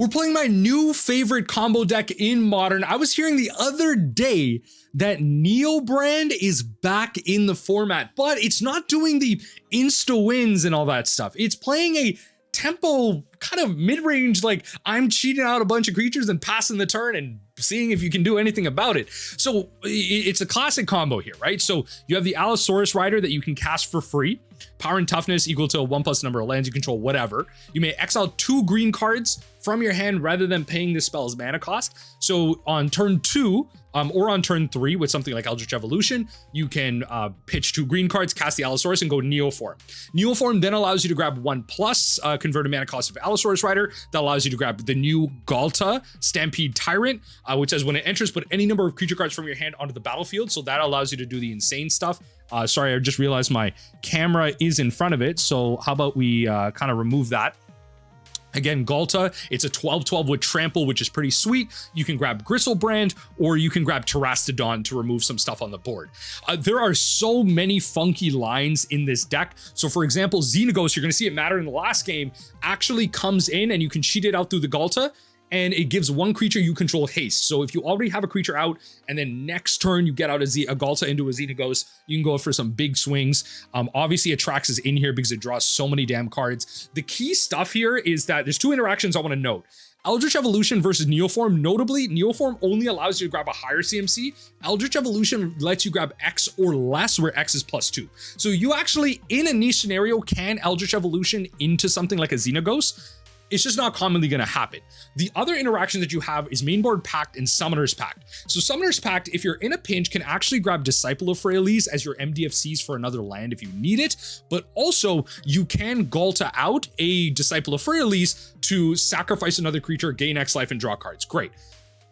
We're playing my new favorite combo deck in Modern. I was hearing the other day that Neobrand is back in the format, but it's not doing the insta wins and all that stuff. It's playing a tempo kind of mid-range, like I'm cheating out a bunch of creatures and passing the turn and seeing if you can do anything about it. So it's a classic combo here, right? So you have the Allosaurus Rider that you can cast for free. Power and toughness equal to a 1+ number of lands you control, whatever. You may exile 2 green cards from your hand rather than paying the spell's mana cost. So on turn 2, or on turn 3 with something like Eldritch Evolution, you can pitch 2 green cards, cast the Allosaurus, and go Neoform. Neoform then allows you to grab 1+ converted mana cost of Allosaurus Rider. That allows you to grab the new Ghalta Stampede Tyrant, which says when it enters, put any number of creature cards from your hand onto the battlefield. So that allows you to do the insane stuff. Sorry, I just realized my camera is in front of it. So how about we kind of remove that? Again, Ghalta, it's a 12/12 with trample, which is pretty sweet. You can grab Griselbrand or you can grab Terastodon to remove some stuff on the board. There are so many funky lines in this deck. So for example, Xenagos, you're going to see it matter in the last game, actually comes in and you can cheat it out through the Ghalta, and it gives 1 creature you control haste. So if you already have a creature out and then next turn you get out a Ghalta into a Xenagos, you can go for some big swings. Obviously Atraxa is in here because it draws so many damn cards. The key stuff here is that there's 2 interactions I want to note. Eldritch Evolution versus Neoform. Notably, Neoform only allows you to grab a higher CMC. Eldritch Evolution lets you grab X or less, where X is +2. So you actually, in a niche scenario, can Eldritch Evolution into something like a Xenagos. It's just not commonly going to happen. The other interaction that you have is Mainboard Pact and Summoner's Pact. So Summoner's Pact, if you're in a pinch, can actually grab Disciple of Freyalise as your MDFCs for another land if you need it. But also, you can Ghalta out a Disciple of Freyalise to sacrifice another creature, gain X life, and draw cards. Great.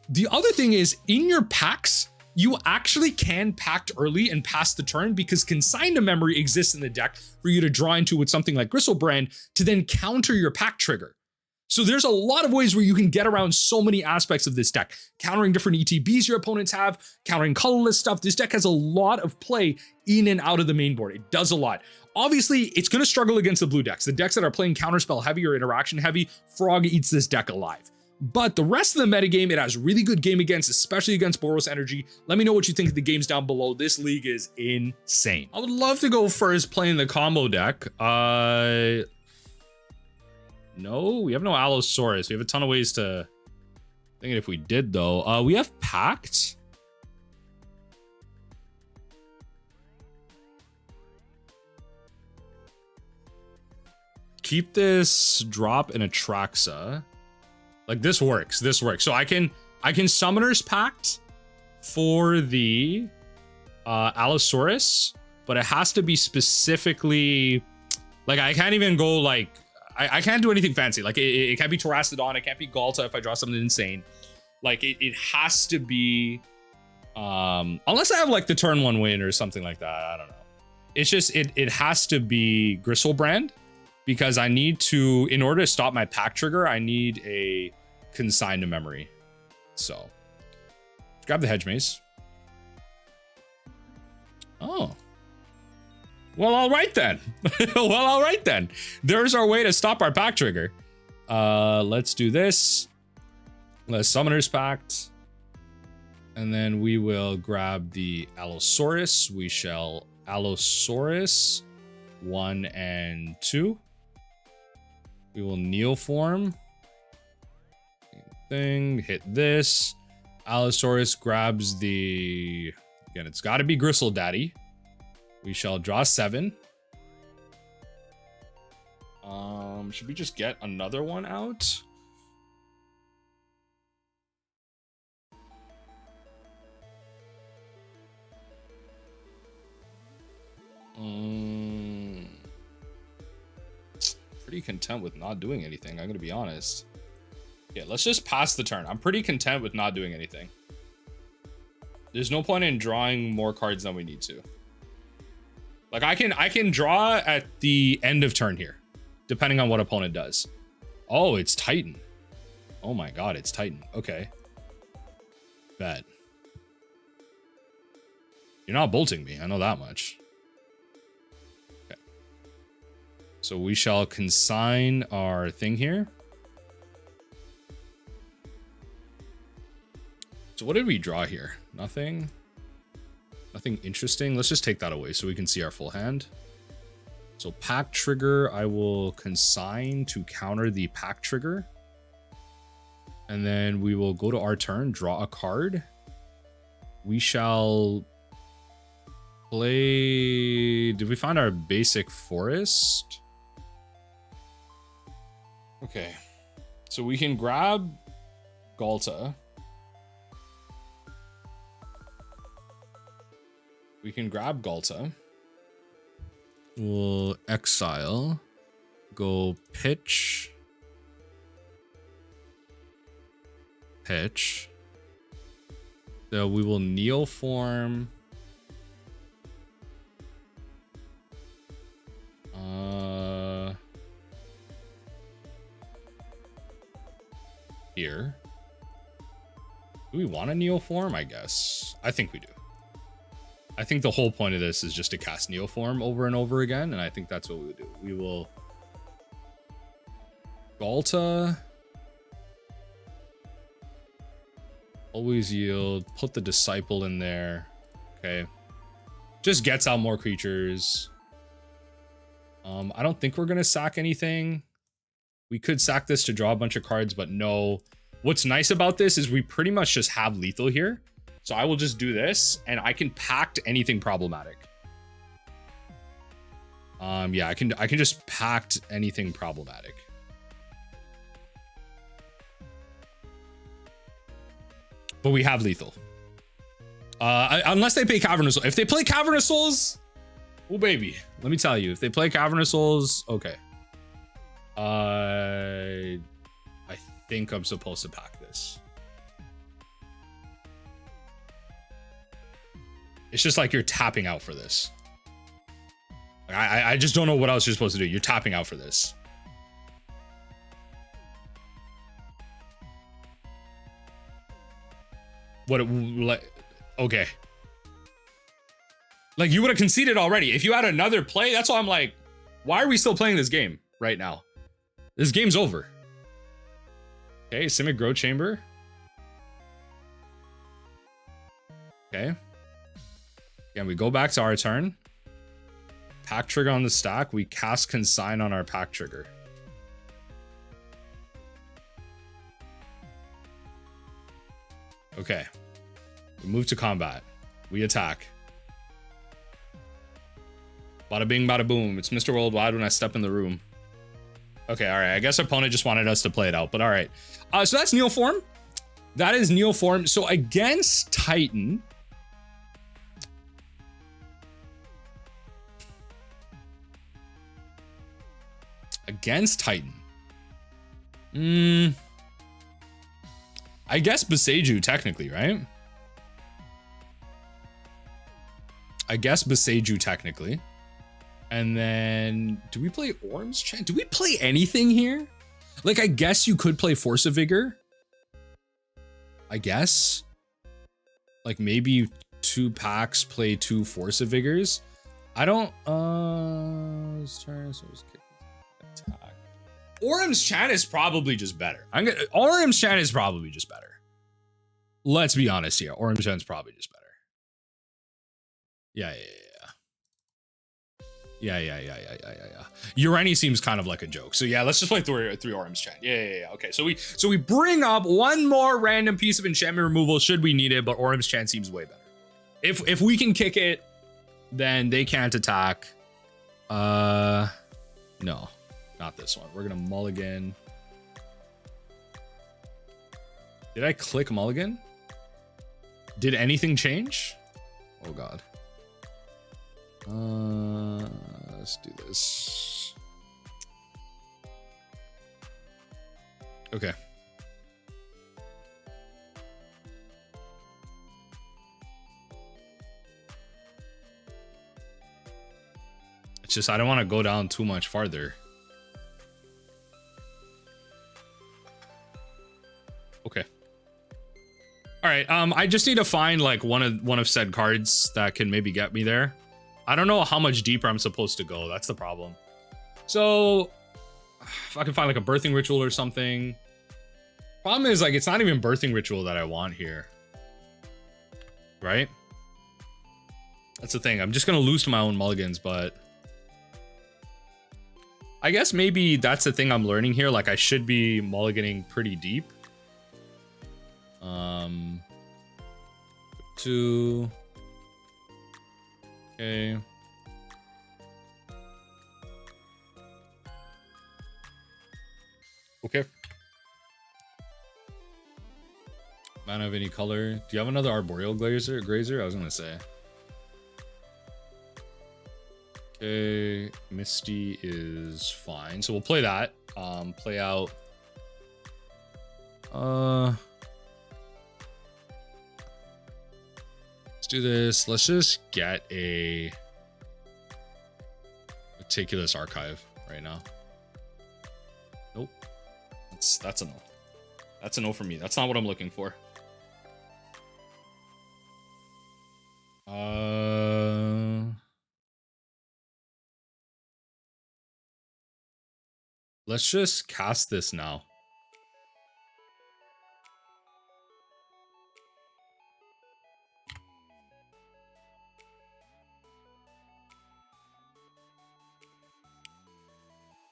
The other thing is, in your packs, you actually can pact early and pass the turn because Consign to Memory exists in the deck for you to draw into with something like Griselbrand to then counter your pact trigger. So there's a lot of ways where you can get around so many aspects of this deck, countering different ETBs your opponents have, countering colorless stuff. This deck has a lot of play in and out of the main board. It does a lot. Obviously, it's going to struggle against the blue decks. The decks that are playing counterspell heavy or interaction heavy, Frog eats this deck alive. But the rest of the metagame, it has really good game against, especially against Boros Energy. Let me know what you think of the games down below. This league is insane. I would love to go first playing the combo deck. No, we have no Allosaurus. We have a ton of ways to think if we did though. We have Pact. Keep this drop in Atraxa. Like this works. This works. So I can Summoner's Pact for the Allosaurus, but it has to be specifically like I can't even go like I can't do anything fancy. Like it can't be Terastodon. It can't be Ghalta if I draw something insane. Like it has to be, unless I have like the turn 1 win or something like that. I don't know. It's just, it has to be Griselbrand because I need to, in order to stop my pack trigger, I need a Consign to Memory. So grab the Hedge Maze. Oh. Well, all right then. Well, all right then. There's our way to stop our pack trigger. Let's do this. Let's Summoner's Pact. And then we will grab the Allosaurus. We shall Allosaurus 1 and 2. We will Neoform. Thing, hit this. Allosaurus grabs the, again, it's got to be Gristle Daddy. We shall draw 7. Should we just get another one out? Pretty content with not doing anything, I'm gonna be honest. Yeah, let's just pass the turn. I'm pretty content with not doing anything. There's no point in drawing more cards than we need to. Like I can draw at the end of turn here, depending on what opponent does. Oh, it's Titan. Oh my god, it's Titan. Okay. Bet. You're not bolting me, I know that much. Okay. So we shall consign our thing here. So what did we draw here? Nothing. Nothing interesting. Let's just take that away so we can see our full hand. So pack trigger, I will consign to counter the pack trigger. And then we will go to our turn, draw a card. We shall play... Did we find our basic forest? Okay. So we can grab Ghalta. We can grab Ghalta. We'll exile. Go pitch. Pitch. So we will Neoform. Here. Do we want a Neoform? I guess. I think we do. I think the whole point of this is just to cast Neoform over and over again, and I think that's what we would do. We will Ghalta. Always yield. Put the Disciple in there. Okay. Just gets out more creatures. I don't think we're going to sack anything. We could sack this to draw a bunch of cards, but no. What's nice about this is we pretty much just have lethal here. So I will just do this, and I can pact anything problematic. Yeah, I can just pact anything problematic. But we have lethal. Unless they play Cavernous Souls. If they play Cavernous Souls, oh baby, let me tell you, if they play Cavernous Souls, okay. I think I'm supposed to pack this. It's just like you're tapping out for this. I just don't know what else you're supposed to do. You're tapping out for this. What? Like, okay. Like, you would have conceded already. If you had another play, that's why I'm like, why are we still playing this game right now? This game's over. Okay, Simic Growth Chamber. Okay. Again, we go back to our turn. Pack trigger on the stack. We cast Consign on our pack trigger. Okay. We move to combat. We attack. Bada bing, bada boom. It's Mr. Worldwide when I step in the room. Okay, all right. I guess opponent just wanted us to play it out, but all right. So that's Neoform. That is Neoform. So against Titan... Against Titan. I guess Boseiju technically, right? I guess Boseiju technically. And then do we play Orm's Chant? Do we play anything here? Like, I guess you could play Force of Vigor. I guess. Like, maybe 2 packs play 2 Force of Vigors. I don't attack. Orm's Chant is probably just better. Orm's Chant is probably just better. Let's be honest here. Orm's Chant is probably just better. Yeah. Ureni seems kind of like a joke. So yeah, let's just play 3 Orm's Chant. Yeah. Okay, so we bring up one more random piece of enchantment removal should we need it, but Orm's Chant seems way better. If we can kick it, then they can't attack. No, not this one. We're gonna mulligan. Did I click mulligan? Did anything change? Oh god. Let's do this. Okay. It's just I don't want to go down too much farther. Okay. All right. I just need to find like one of said cards that can maybe get me there. I don't know how much deeper I'm supposed to go. That's the problem. So if I can find like a birthing ritual or something. Problem is like it's not even birthing ritual that I want here. right? That's the thing. I'm just gonna lose to my own mulligans, but I guess maybe that's the thing I'm learning here. Like I should be mulliganing pretty deep. 2. Okay. Okay. Mana of any color. Do you have another Arboreal Grazer? I was gonna say. Okay, Misty is fine. So we'll play that. Play out. Let's do this. Let's just get a Meticulous Archive right now. Nope. That's a no. That's a no for me. That's not what I'm looking for. Let's just cast this now.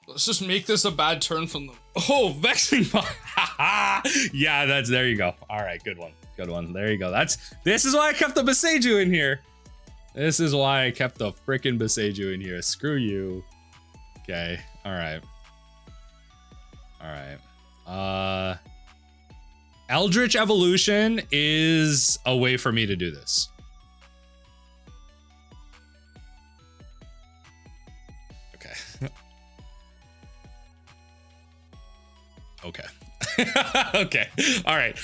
Let's just make this a bad turn from them. Oh, Vexing Ball. Yeah, there you go. All right, good one. Good one. There you go. This is why I kept the Boseiju in here. This is why I kept the freaking Boseiju in here. Screw you. Okay. All right. All right. Eldritch Evolution is a way for me to do this. Okay. Okay. Okay. All right.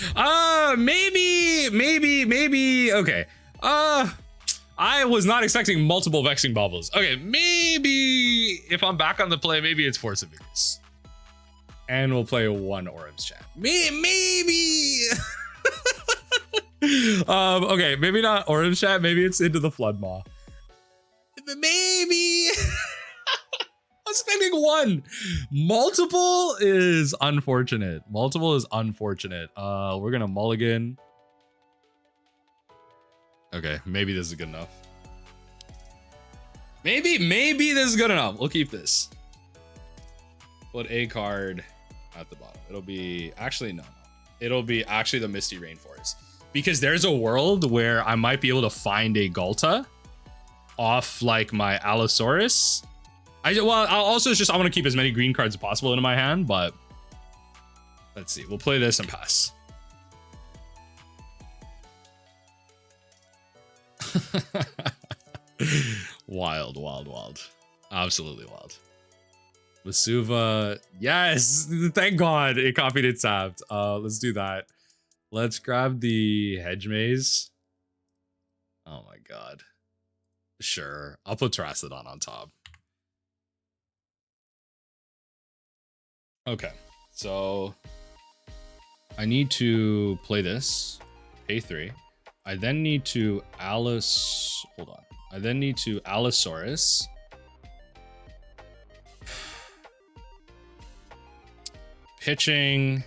Maybe. Okay. I was not expecting multiple Vexing Baubles. Okay, maybe if I'm back on the play, maybe it's Force of Vigor. And we'll play 1 Orim's Chant. Maybe. Okay, maybe not Orim's Chant. Maybe it's Into the Flood Maw. Maybe. I'm spending 1. Multiple is unfortunate. We're gonna mulligan. Okay, maybe this is good enough. Maybe this is good enough. We'll keep this. Put a card at the bottom. It'll be actually no. It'll be actually the Misty Rainforest, because there's a world where I might be able to find a Ghalta off like my Allosaurus. I want to keep as many green cards as possible in my hand, but let's see. We'll play this and pass. Wild. Absolutely wild. Vesuva, yes, thank God it copied it tapped. Let's do that. Let's grab the Hedge Maze. Oh my God. Sure, I'll put Terastodon on top. Okay, so I need to play this, pay 3. I then need to I then need to Allosaurus. Pitching.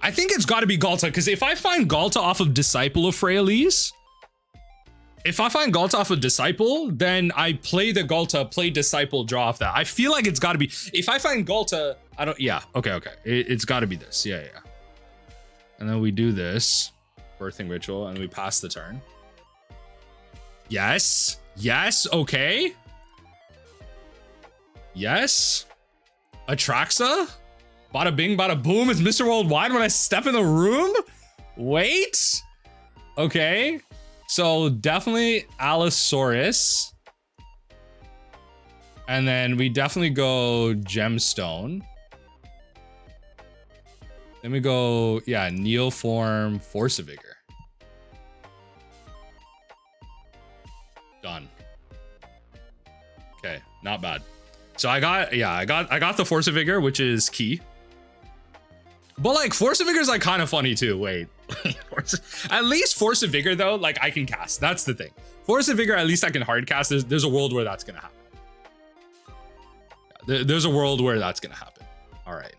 I think it's got to be Ghalta, because if I find Ghalta off of Disciple of Freyalise, then I play the Ghalta, play Disciple, draw off that. I feel like it's got to be. If I find Ghalta, I don't. Yeah. Okay. It's got to be this. Yeah. And then we do this birthing ritual, and we pass the turn. Yes. Okay. Yes. Atraxa. Bada bing, bada boom. It's Mr. Worldwide when I step in the room. Wait. Okay. So definitely Allosaurus. And then we definitely go Gemstone. Then we go, yeah, Neoform, Force of Vigor. Done. Okay, not bad. So I got the Force of Vigor, which is key. But like Force of Vigor is like kind of funny too. Wait, At least Force of Vigor though, like I can cast. That's the thing. Force of Vigor, at least I can hard cast. There's a world where that's gonna happen. There's a world where that's gonna happen. All right.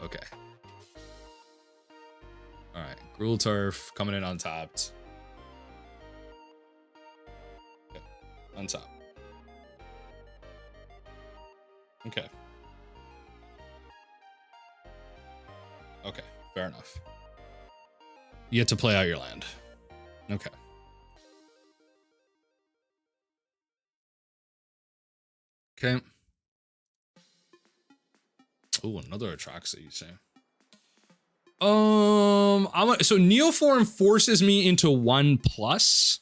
Okay. All right. Gruul Turf coming in untapped. Okay. Untap. Okay. Okay. Fair enough. You get to play out your land. Okay. Okay. Oh, another Atraxa, you say? So Neoform forces me into 1+.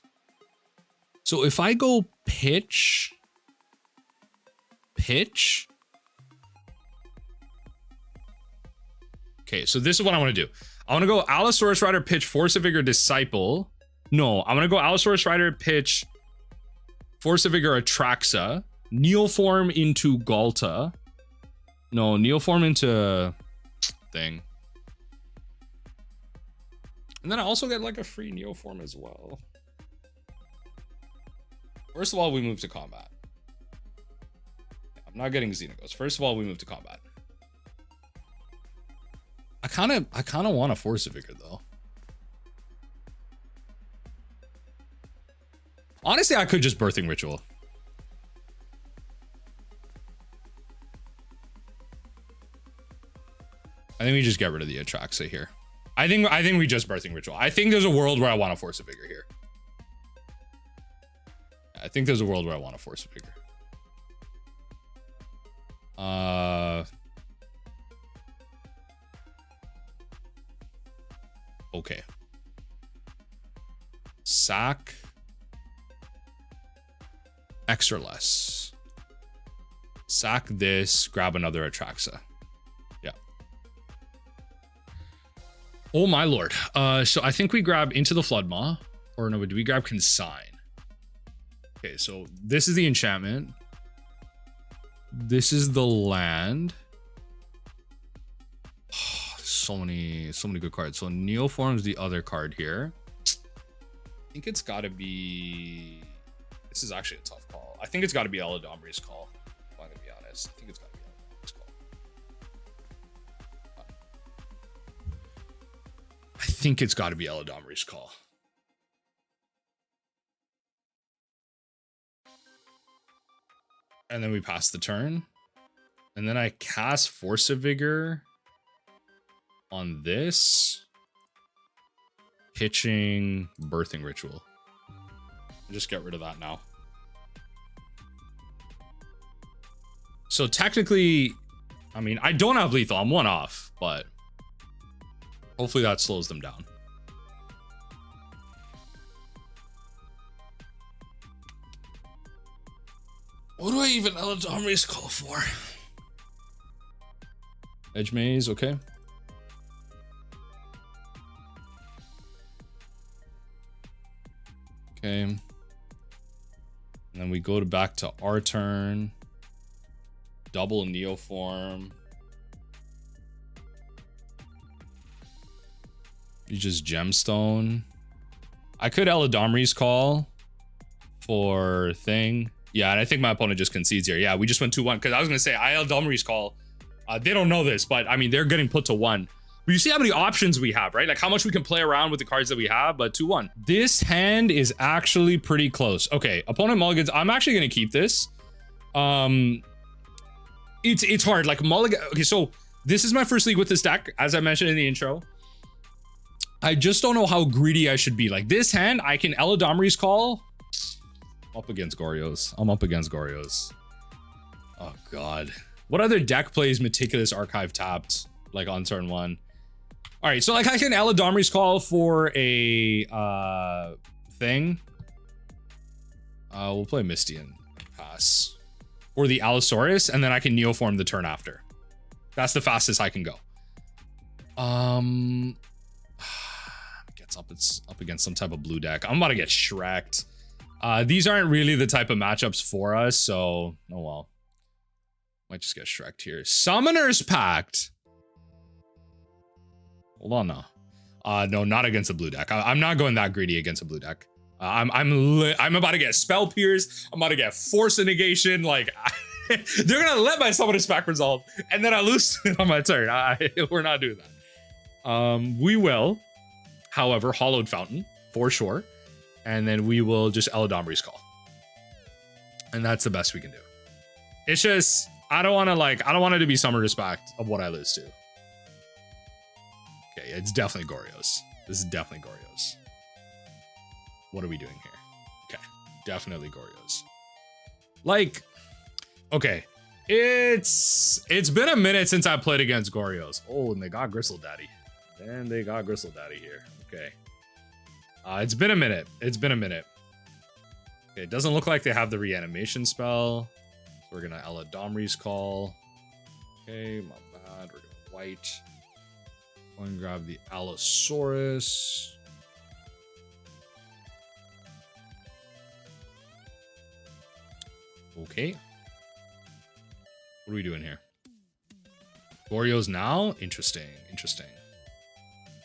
So if I go pitch. Okay, so this is what I want to do. I want to go Allosaurus Rider, pitch Force of Vigor, Disciple. No, I'm going to go Allosaurus Rider, pitch Force of Vigor, Atraxa. Neoform into Ghalta. No, Neoform into thing. And then I also get like a free Neoform as well. First of all, we move to combat. I'm not getting Xenagos. First of all, we move to combat. I kind of want a Force of Vigor though. Honestly, I could just Birthing Ritual. I think we just get rid of the Atraxa here. I think we just Birthing Ritual. I think there's a world where I want a Force of Vigor here. I think there's a world where I want a Force of Vigor. Okay. Sack. Extra less. Sack this, grab another Atraxa. Yeah. Oh my lord. So I think we grab Into the Flood Maw. Or no, do we grab Consign? Okay, so this is the enchantment. This is the land. So many good cards. So Neoform's the other card here. I think it's gotta be... This is actually a tough call. I think it's gotta be Eladamri's call. If I'm gonna be honest. I think it's gotta be Eladamri's call. I think it's gotta be Eladamri's call. And then we pass the turn. And then I cast Force of Vigor on this. Pitching Birthing Ritual. Just get rid of that now. So technically, I mean, I don't have lethal. I'm one off, but hopefully that slows them down. What do I even Eladamri's call for? Hedge Maze, okay. Okay. And then we go back to our turn. Double Neoform. You just Gemstone. I could Eladamri's call for thing. Yeah, and I think my opponent just concedes here. Yeah, we just went 2-1. Because I was going to say, Eladamri's call. They don't know this, but I mean, they're getting put to 1. But you see how many options we have, right? Like how much we can play around with the cards that we have, but 2-1. This hand is actually pretty close. Okay, opponent mulligans. I'm actually going to keep this. It's hard. Like mulligan. Okay, so this is my first league with this deck, as I mentioned in the intro. I just don't know how greedy I should be. Like this hand, I can Eladamri's call. Up against Goryo's. I'm up against Goryo's. Oh god. What other deck plays Meticulous Archive tapped like on turn 1? All right, so like I can Eladamri's call for a thing. We'll play Misty and pass. Or the Allosaurus, and then I can Neoform the turn after. That's the fastest I can go. It's up against some type of blue deck. I'm about to get Shrek'd. These aren't really the type of matchups for us, so oh well. Might just get Shrek'd here. Summoner's Pact. Hold on now. No, not against the blue deck. I'm not going that greedy against a blue deck. I'm about to get Spell Pierce. I'm about to get Force of Negation. Like, they're gonna let my Summoner's Pact resolve, and then I lose on my turn. We're not doing that. We will, however, Hallowed Fountain for sure, and then we will just Eladamri's Call, and that's the best we can do. It's just I don't want it to be Summoner's Pact of what I lose to. Okay, it's definitely Goryo's. This is definitely Goryo's. What are we doing here? Okay, definitely Goryo's. Like, okay, it's been a minute since I played against Goryo's. Oh, and they got Gristle Daddy. And they got Gristle Daddy here. Okay. It's been a minute. It's been a minute. Okay, it doesn't look like they have the reanimation spell. So we're gonna Eladamri's Call. Okay, my bad. We're gonna white. Go and grab the Allosaurus. Okay. What are we doing here? Goryo's now? Interesting. Interesting.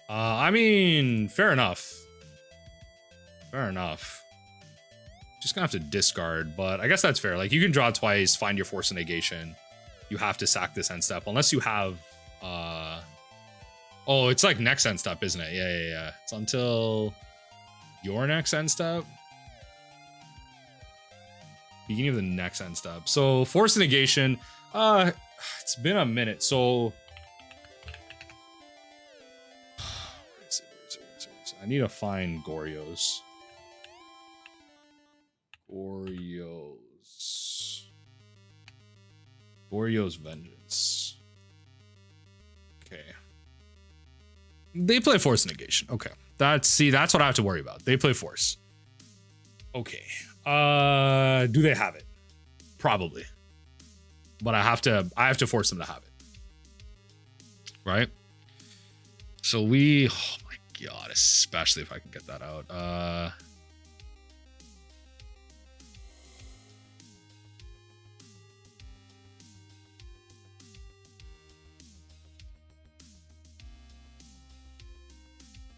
I mean, fair enough. Fair enough. Just gonna have to discard, but I guess that's fair. Like, you can draw twice, find your Force of Negation. You have to sack this end step, unless you have, oh, it's like next end step, isn't it? Yeah. It's until your next end step. Beginning of the next end step. So Force of Negation. It's been a minute. So where is it? I need to find Goryo's. Goryo's Vengeance. Okay. They play Force of Negation. Okay. That's what I have to worry about. They play Force. Okay. Do they have it? Probably. But I have to force them to have it. Right? So oh my god, especially if I can get that out.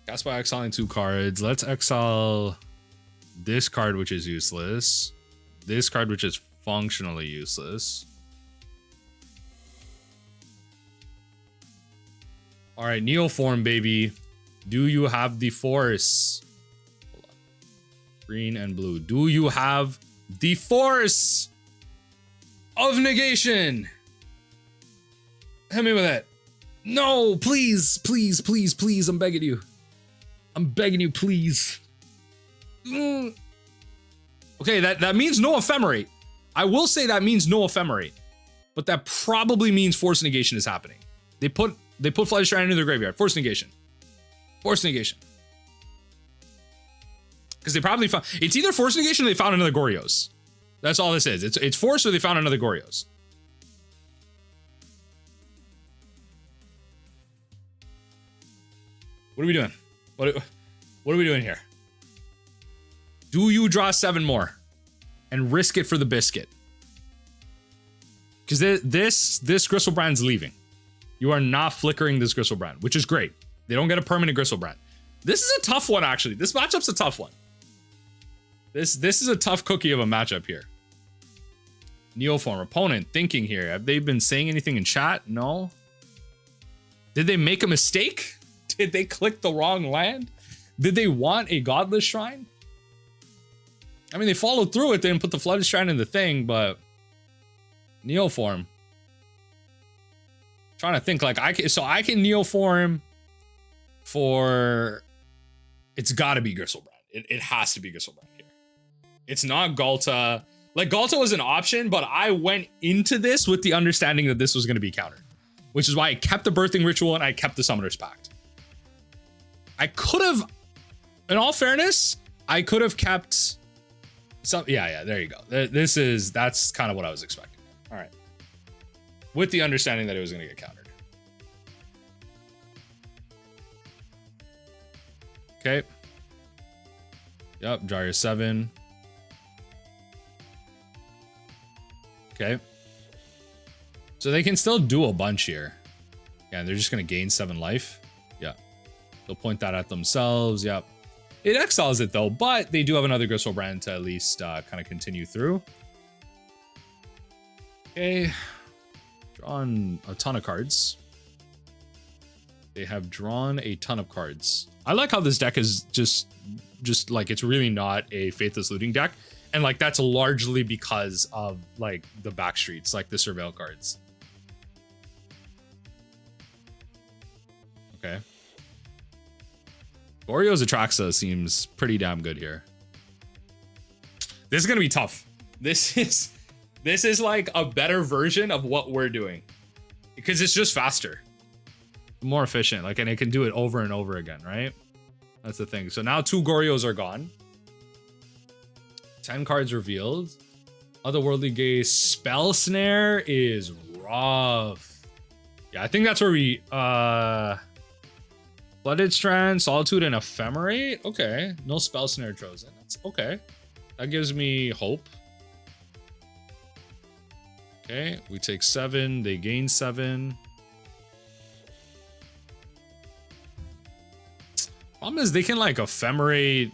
Cast by exiling 2 cards. Let's exile this card, which is useless. This card, which is functionally useless. All right, Neoform, baby. Do you have the Force? Hold on. Green and blue. Do you have the Force of Negation? Hit me with it. No, please, please, please, please. I'm begging you. I'm begging you, please. Okay, that means no Ephemerate. I will say that means no Ephemerate, but that probably means Force Negation is happening. They put Flight Shrine into their graveyard. Force Negation. Force Negation. Because they probably found, it's either Force Negation or they found another Goryo's. That's all this is. It's Force or they found another Goryo's. What are we doing? What are we doing here? Do you draw 7 more and risk it for the biscuit? Because this Griselbrand's leaving. You are not flickering this Griselbrand, which is great. They don't get a permanent Griselbrand. This is a tough one, actually. This matchup's a tough one. This is a tough cookie of a matchup here. Neoform opponent thinking here. Have they been saying anything in chat? No. Did they make a mistake? Did they click the wrong land? Did they want a Godless Shrine? I mean, they followed through it. They didn't put the Flooded Shrine in the thing, but Neoform. Trying to think, like, I can Neoform for, it's gotta be Griselbrand. It has to be Griselbrand here. It's not Ghalta. Like, Ghalta was an option, but I went into this with the understanding that this was gonna be countered, which is why I kept the Birthing Ritual and I kept the Summoner's Pact. I could have, in all fairness, I could have kept some, yeah, there you go. That's kind of what I was expecting. All right. With the understanding that it was going to get countered. Okay. Yep, draw your 7. Okay. So they can still do a bunch here. Yeah, they're just going to gain 7 life. Yeah. They'll point that at themselves. Yep. It exiles it though, but they do have another Griselbrand to at least kind of continue through. Okay. Drawn a ton of cards. They have drawn a ton of cards. I like how this deck is just like, it's really not a Faithless Looting deck. And like, that's largely because of like the backstreets, like the Surveil cards. Okay. Goryo's Atraxa seems pretty damn good here. This is going to be tough. This is like a better version of what we're doing because it's just faster, more efficient, like, and it can do it over and over again, right? That's the thing. So now 2 Goryos are gone. 10 cards revealed. Otherworldly Gaze Spell Snare is rough. Yeah, I think that's where we Flooded Strand, Solitude, and Ephemerate. Okay, no Spell Snare chosen. That's okay. That gives me hope. Okay, we take 7. They gain 7. Problem is they can like Ephemerate.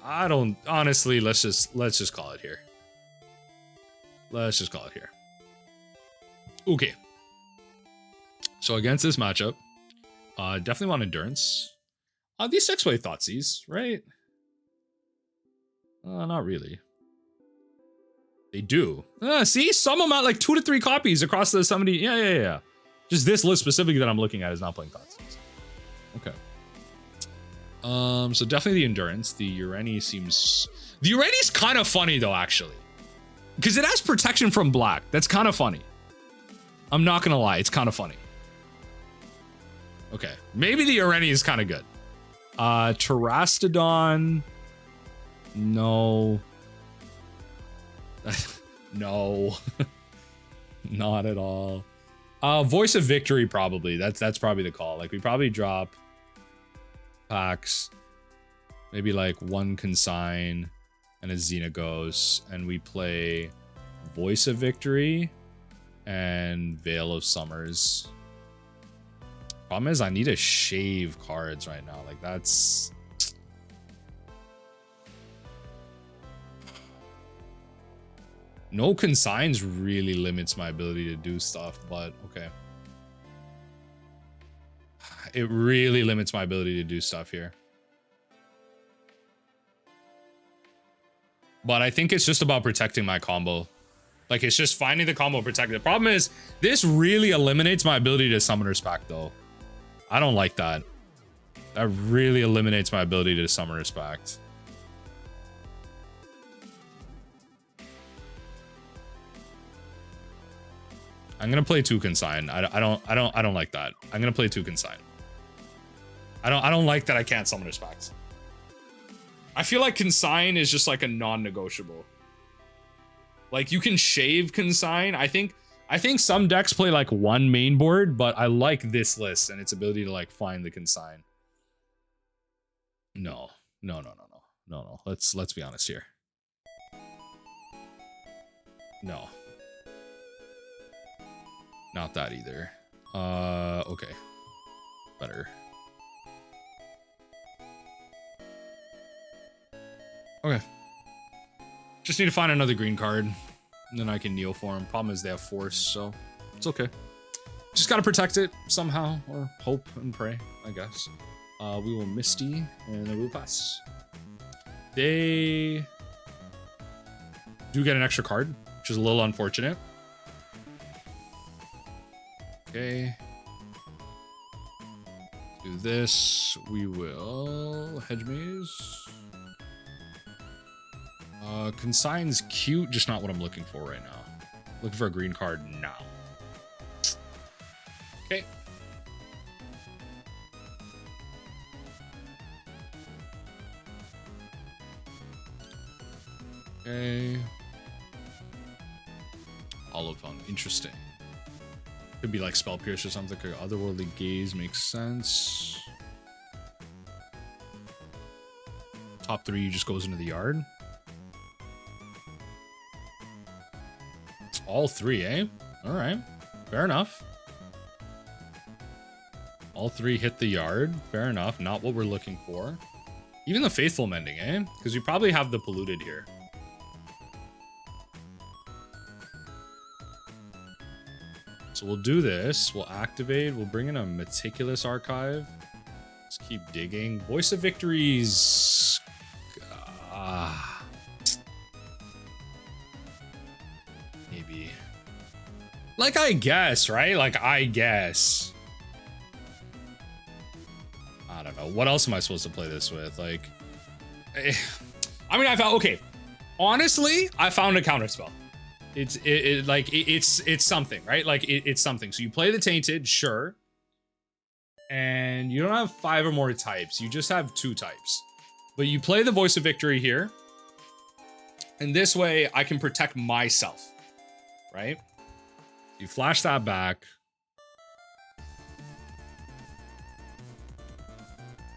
I don't honestly. Let's just call it here. Let's just call it here. Okay. So against this matchup, definitely want Endurance. These 6-way Thoughtseize, right? Not really. They do. See, some amount like 2 to 3 copies across the 70. Yeah. Just this list specifically that I'm looking at is not playing Thoughtseize. Okay. So definitely the Endurance. The Ureni seems... The Ureni's kind of funny though, actually. Because it has protection from black. That's kind of funny. I'm not gonna lie, it's kind of funny. Okay, maybe the Ureni is kind of good. Terastodon. No. No. Not at all. Voice of Victory probably. That's probably the call. Like we probably drop packs, maybe like 1 Consign and a Xenagos, and we play Voice of Victory and Veil of Summers. Problem is I need to shave cards right now. Like that's... No Consigns really limits my ability to do stuff, but okay. It really limits my ability to do stuff here. But I think it's just about protecting my combo. Like, it's just finding the combo protected. The problem is, this really eliminates my ability to Summoner's Pact, though. I don't like that. That really eliminates my ability to Summoner's Pact. I'm gonna play 2 Consign. I don't like that. I'm gonna play 2 Consign. I don't like that I can't Summoner's Pact. I feel like Consign is just like a non-negotiable. Like you can shave Consign. I think some decks play like 1 main board, but I like this list and its ability to like find the Consign. No. Let's be honest here. No. Not that either. Okay. Better. Okay. Just need to find another green card, and then I can Neoform. Problem is they have Force, so it's okay. Just gotta protect it somehow, or hope and pray, I guess. We will Misty, and then we'll pass. They do get an extra card, which is a little unfortunate. Okay. Do this. We will Hedge Maze. Consign's cute, just not what I'm looking for right now. Looking for a green card now. Okay. Okay. Hallowed Fountain, interesting. Could be like Spell Pierce or something. Otherworldly Gaze makes sense. Top 3 just goes into the yard. All 3, eh? All right, fair enough. All three hit the yard. Fair enough. Not what we're looking for. Even the Faithful Mending, eh? Because we probably have the Polluted here. So we'll do this. We'll activate. We'll bring in a Meticulous Archive. Let's keep digging. Voice of Victories. Maybe. Like, I guess, right? Like, I guess. I don't know. What else am I supposed to play this with? Like, I mean, I found, okay. Honestly, I found a counterspell. It's something, right? Like, it's something. So you play the Tainted, sure. And you don't have 5 or more types. You just have 2 types. But you play the Voice of Victory here. And this way, I can protect myself, right? You flash that back.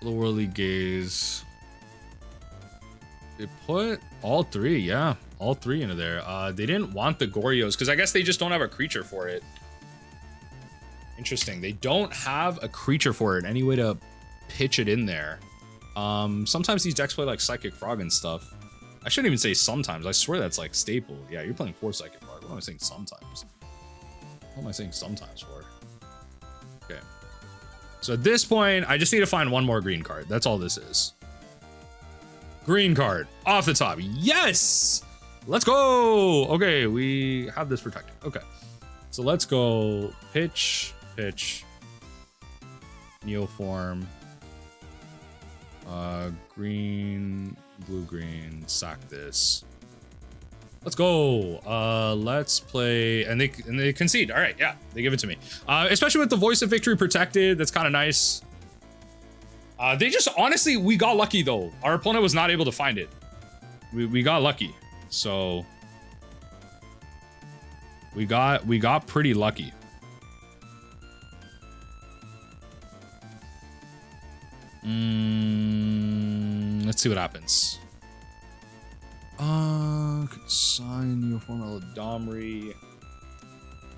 Otherworldly Gaze. They put all 3, yeah. All 3 into there. They didn't want the Gorios, because I guess they just don't have a creature for it. Interesting. They don't have a creature for it. Any way to pitch it in there. Sometimes these decks play like Psychic Frog and stuff. I shouldn't even say sometimes. I swear that's like staple. Yeah, you're playing 4 Psychic Frog. What am I saying sometimes? What am I saying sometimes for? Okay. So at this point, I just need to find one more green card. That's all this is. Green card. Off the top. Yes! Let's go! Okay, we have this protected. Okay. So let's go pitch, pitch, Neoform, green, blue, green, sack this. Let's go. Let's play, and they concede. All right, yeah, they give it to me. Especially with the Voice of Victory protected, that's kind of nice. They just, honestly, we got lucky though. Our opponent was not able to find it. We got lucky, so we got pretty lucky. Let's see what happens. Consign, Neoform, Eladamri.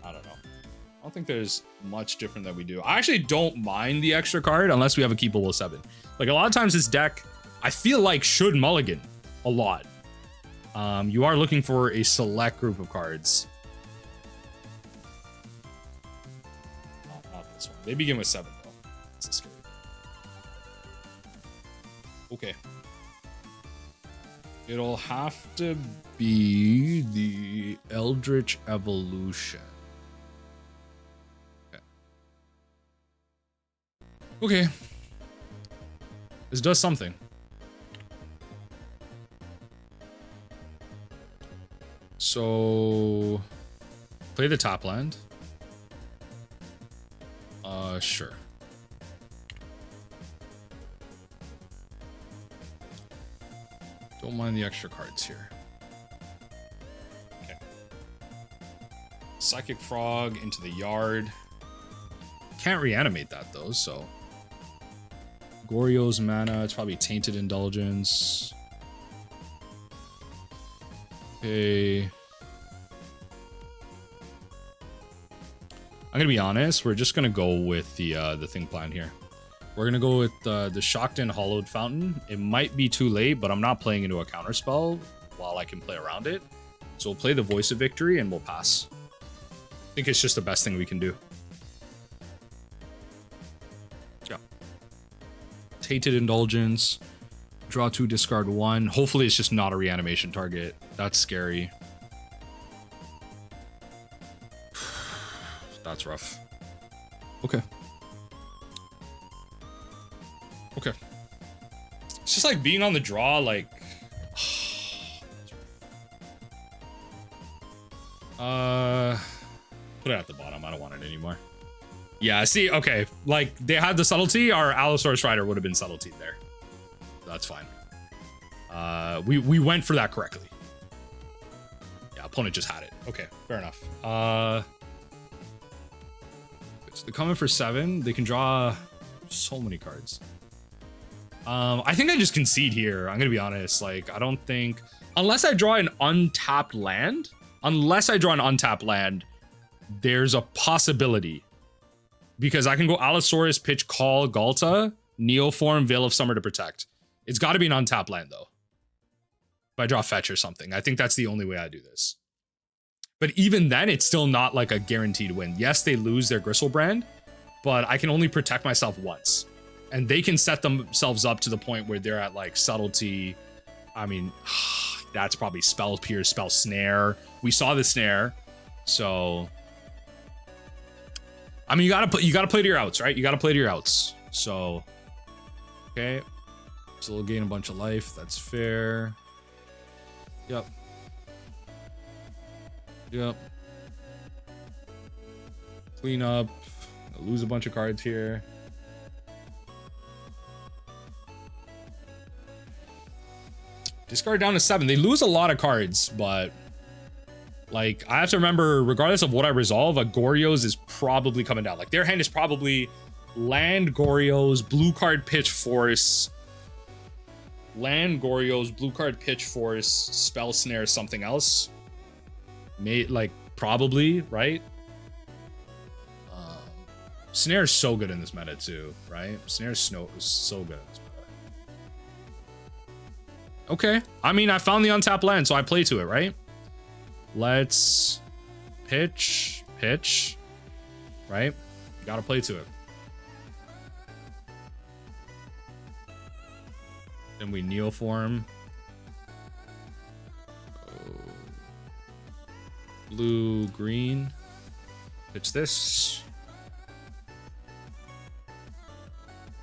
I don't know. I don't think there's much different that we do. I actually don't mind the extra card unless we have a keepable 7. Like, a lot of times this deck, I feel like, should mulligan a lot. You are looking for a select group of cards. Not this one. They begin with 7 though. That's scary. Okay. It'll have to be the Eldritch Evolution. Okay. This does something. So play the top land. Sure. Don't mind the extra cards here. Okay. Psychic Frog into the yard. Can't reanimate that though, so. Goryo's mana, it's probably Tainted Indulgence. Okay. I'm gonna be honest, we're just gonna go with the thing plan here. We're gonna go with the Shocked-In Hallowed Fountain. It might be too late, but I'm not playing into a counterspell while I can play around it. So we'll play the Voice of Victory and we'll pass. I think it's just the best thing we can do. Yeah. Tainted Indulgence. Draw 2, discard 1. Hopefully it's just not a reanimation target. That's scary. That's rough. Okay. Okay. It's just like being on the draw, like... Put it at the bottom. I don't want it anymore. Yeah, see, okay. Like, they had the subtlety, our Allosaurus Rider would have been subtlety there. That's fine. We went for that correctly. Yeah, opponent just had it. Okay, fair enough. So they're coming for 7. They can draw so many cards. I think I just concede here. I'm gonna be honest. Like, I don't think, unless I draw an untapped land, there's a possibility because I can go Allosaurus, pitch, call, Ghalta, Neoform, Veil of Summer to protect. It's got to be an untapped land, though. If I draw fetch or something. I think that's the only way I do this. But even then, it's still not like a guaranteed win. Yes, they lose their Griselbrand, but I can only protect myself once. And they can set themselves up to the point where they're at like subtlety. I mean, that's probably spell pierce, spell snare. We saw the snare. So I mean, you gotta play to your outs, right? You gotta play to your outs. So okay. So we'll gain a bunch of life. That's fair. Yep. Yep. Clean up. I'll lose a bunch of cards here. Discard down to 7. They lose a lot of cards, but like I have to remember, regardless of what I resolve, a Goryo's is probably coming down. Like their hand is probably land Goryo's, blue card pitch force, land Goryo's, blue card pitch force, spell snare, something else. Like probably, right? Snare is so good in this meta too, right? Snare is so good in this meta. Okay, I mean, I found the untapped land, so I play to it, right? Let's pitch, right? Gotta play to it. Then we Neoform. Blue, green. Pitch this.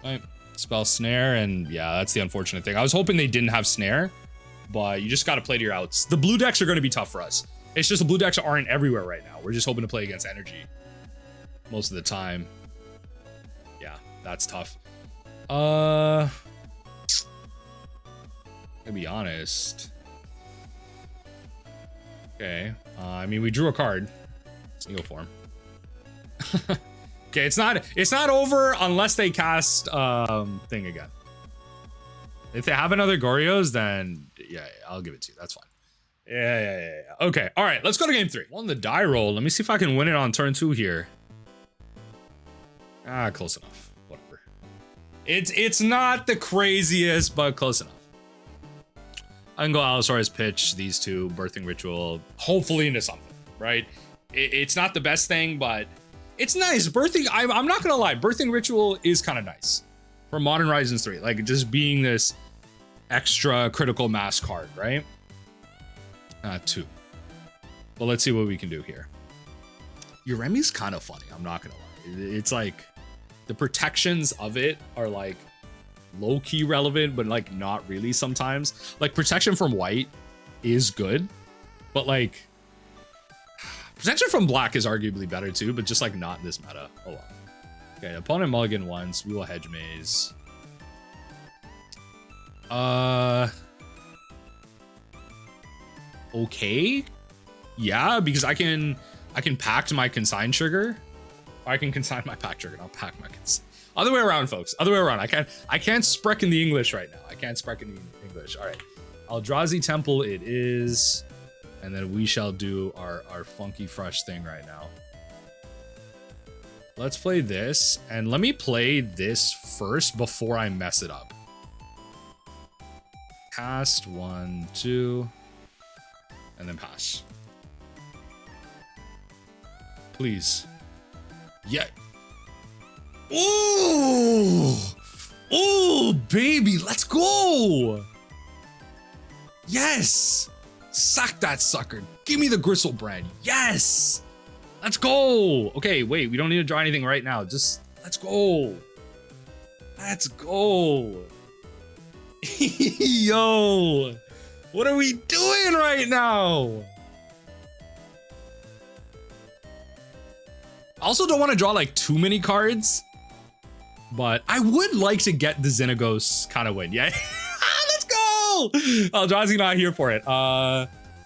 Right. Spell snare, and yeah, that's the unfortunate thing. I was hoping they didn't have snare, but you just got to play to your outs. The blue decks are going to be tough for us. It's just the blue decks aren't everywhere right now. We're just hoping to play against energy most of the time. Yeah, that's tough. To be honest. Okay. I mean, we drew a card. It's Neoform. Okay, it's not over unless they cast thing again. If they have another Goryo's, then yeah, I'll give it to you. That's fine. Yeah. Okay, all right, let's go to game 3. On the die roll. Let me see if I can win it on turn 2 here. Close enough. Whatever. It's not the craziest, but close enough. I can go Allosaurus, pitch these two, Birthing Ritual, hopefully into something, right? It's not the best thing, but it's nice. Birthing, I'm not gonna lie, Birthing Ritual is kind of nice for Modern Horizons 3, like just being this extra critical mass card, right? 2. But let's see what we can do here. Uremi's kind of funny, I'm not gonna lie. It's like the protections of it are like low-key relevant, but like not really sometimes. Like protection from white is good, but like protection from black is arguably better too, but just like not in this meta a lot. Okay, opponent mulligan once, we will Hedge Maze. Okay. Yeah, because I can pact my Consign trigger. Or I can consign my pact trigger, not pact my Consign. Other way around, folks. Other way around. I can't sprek in the English right now. I can't sprek in the English. All right. Eldrazi Temple it is. And then we shall do our funky fresh thing right now. Let's play this. And let me play this first before I mess it up. Cast 1, 2. And then pass. Please. Yeah. Ooh! Ooh, baby, let's go! Yes! Sack that sucker. Give me the Griselbrand. Yes! Let's go! Okay, wait, we don't need to draw anything right now. Just, let's go. Let's go. Yo! What are we doing right now? I also don't want to draw like too many cards. But I would like to get the Xenagos kind of win. Yeah. Let's go. Eldrazi not here for it.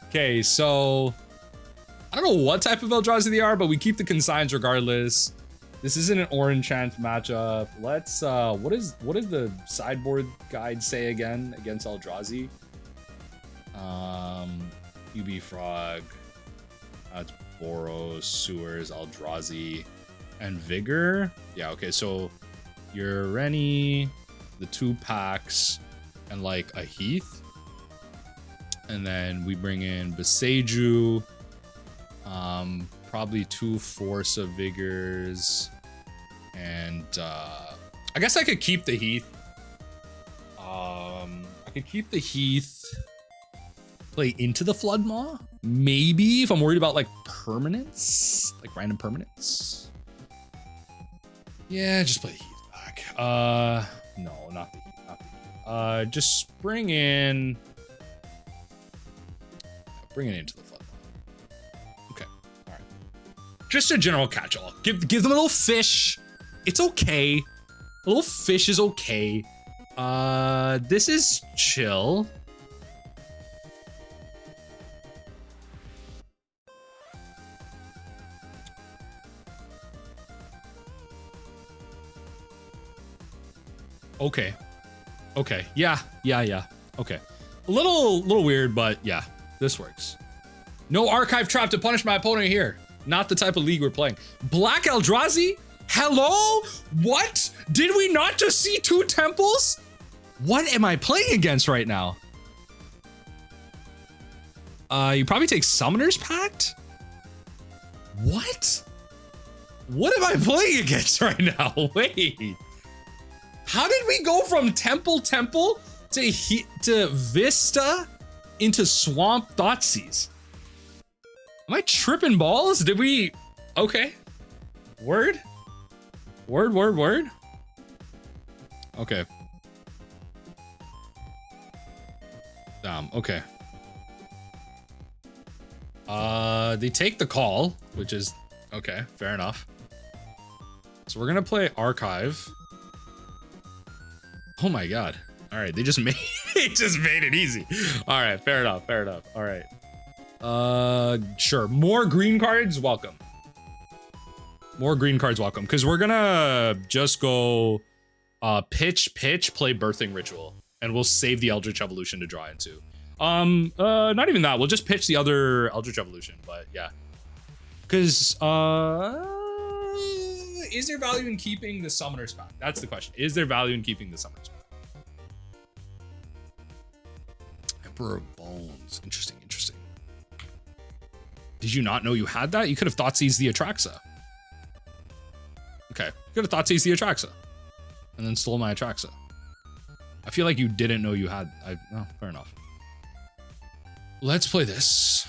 Okay, so I don't know what type of Eldrazi they are, but we keep the Consigns regardless. This isn't an orange chance matchup. Let's what does the sideboard guide say again against Eldrazi? UB Frog. It's Boros, Sewers, Eldrazi. and Vigor. Yeah, okay, so Ureni, the 2 packs, and like a Heath. And then we bring in Boseiju, probably 2 Force of Vigors, and I guess I could keep the Heath. I could keep the Heath, play Into the Flood Maw, maybe if I'm worried about like permanents, like random permanents. Yeah, just play the Heath back. No, not the Heath, not the Heath. Just bring in Into the Flood Maw. Okay, all right. Just a general catch-all. Give them a little fish. It's okay. A little fish is okay. This is chill. Okay. Okay. Yeah. Okay. A little weird, but yeah, this works. No archive trap to punish my opponent here. Not the type of league we're playing. Black Eldrazi? Hello? What? Did we not just see 2 temples? What am I playing against right now? You probably take Summoner's Pact? What? What am I playing against right now? Wait. How did we go from Temple to Vista into Swamp Thoughtseize? Am I tripping balls? Did we? Okay. Word? Word. Okay. Okay. They take the call, which is okay, fair enough. So we're gonna play Archive. Oh my god. All right, they just made it easy. All right, fair enough. All right. Sure. More green cards, welcome. More green cards, welcome. Because we're gonna just go pitch, play Birthing Ritual, and we'll save the Eldritch Evolution to draw into. Not even that. We'll just pitch the other Eldritch Evolution, but yeah. Because is there value in keeping the Summoner's Pact? That's the question. Is there value in keeping the Summoner's Pact? Emperor of Bones. Interesting. Did you not know you had that? You could have Thoughtseize the Atraxa. Okay, you could have Thoughtseize the Atraxa, and then stole my Atraxa. I feel like you didn't know you had. No, fair enough. Let's play this.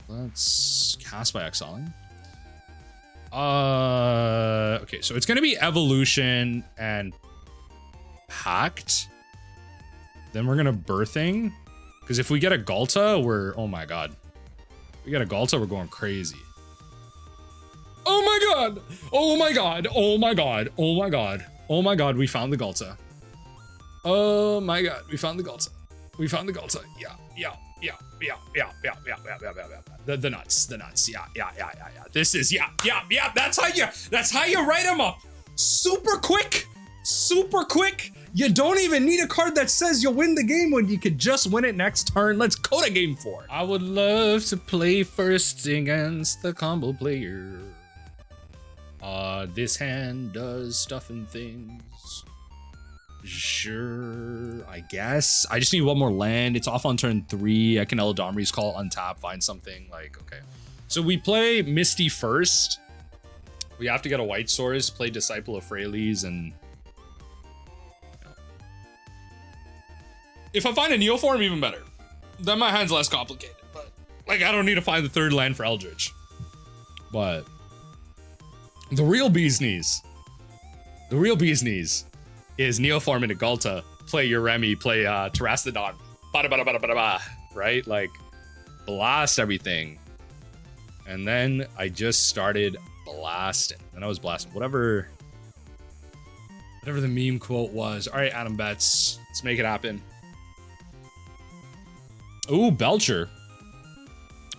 Let's cast by exiling. Okay, so it's gonna be Evolution and Pact. Then we're gonna Birthing, because if we get a Ghalta, we're, oh my god. If we get a Ghalta, we're going crazy. Oh my god! Oh my god! Oh my god! Oh my god! Oh my god, we found the Ghalta. Oh my god, we found the Ghalta. We found the Ghalta. Yeah. The nuts. Yeah. This is, yeah. That's how you write them up. Super quick. You don't even need a card that says you'll win the game when you could just win it next turn. Let's go to game 4. I would love to play first against the combo player. This hand does stuff and things. Sure, I guess. I just need one more land. It's off on turn 3. I can Eladamri's Call, untap, find something. Like, okay. So we play Misty first. We have to get a white source, play Disciple of Freyalise, and... If I find a Neoform, even better. Then my hand's less complicated. But, like, I don't need to find the 3rd land for Eldritch. But... The real bee's knees is Neoform into Ghalta, play Ureni, play Terastodon, right? Like, blast everything. And then I just started blasting. And I was blasting whatever the meme quote was. All right, Adam Betts, let's make it happen. Ooh, Belcher.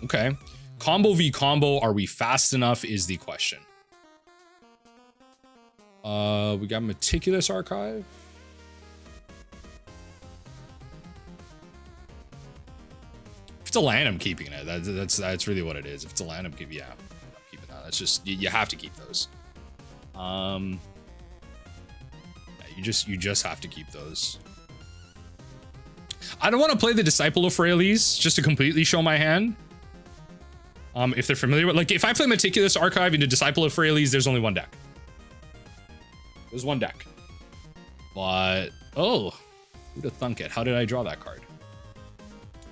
Okay. Combo v combo, are we fast enough is the question. We got Meticulous Archive. If it's a land, I'm keeping it. That's really what it is. If it's a land, I'm keeping that. That's just, you have to keep those. You just have to keep those. I don't want to play the Disciple of Freyalise just to completely show my hand. If they're familiar with, like, if I play Meticulous Archive into Disciple of Freyalise, there's only one deck. There's one deck. But, oh, who'd have thunk it? How did I draw that card?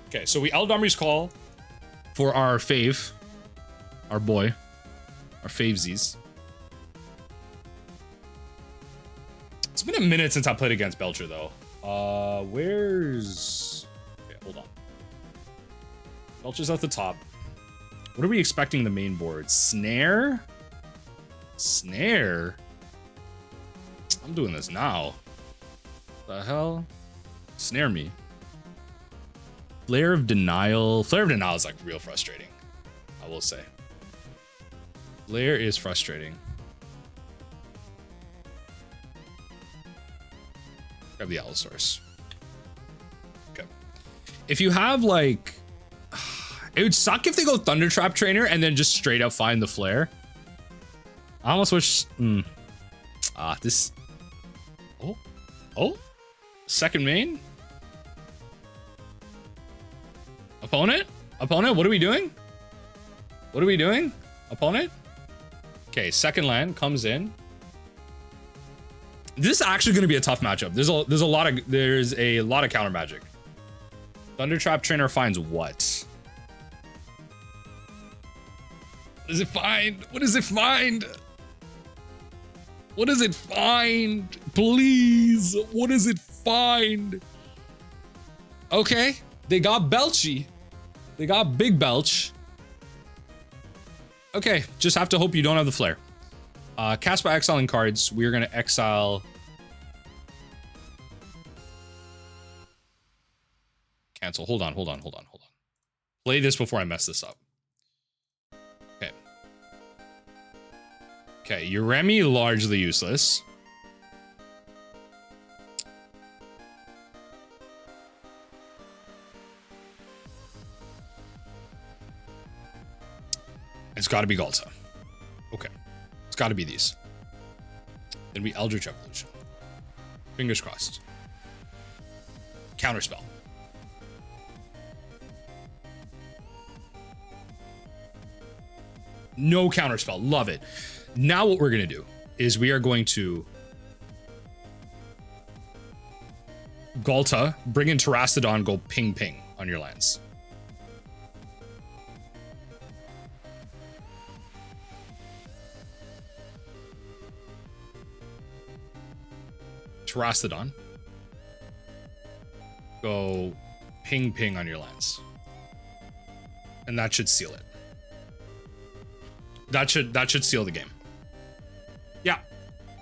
Okay, so we Eladamri's Call for our fave, our boy, our favesies. It's been a minute since I played against Belcher, though. Where's... Okay, hold on. Belcher's at the top. What are we expecting the main board? Snare? Snare? I'm doing this now. The hell? Snare me. Flare of Denial. Flare of Denial is like real frustrating, I will say. Flare is frustrating. Grab the Allosaurus. Okay. If you have like... It would suck if they go Thunder Trap Trainer and then just straight up find the Flare. I almost wish... this... Oh? Second main? Opponent? Opponent, what are we doing? What are we doing? Opponent? Okay, second land comes in. This is actually going to be a tough matchup. There's a lot of counter magic. Thunder Trap Trainer finds what? What does it find? What does it find? What does it find? Please, what does it find? Okay, they got Belchy. They got Big Belch. Okay, just have to hope you don't have the Flare. Cast by exiling cards. We're gonna exile. Cancel. Hold on. Play this before I mess this up. Okay. Okay, Ureni largely useless. It's got to be Ghalta. Okay. It's got to be these. Then we Eldritch Evolution. Fingers crossed. Counterspell. No counterspell. Love it. Now what we're going to do is we are going to Ghalta, bring in Terastodon, go ping ping on your lands. Terastodon. Go ping ping on your lands. And that should seal it. That should seal the game. Yeah.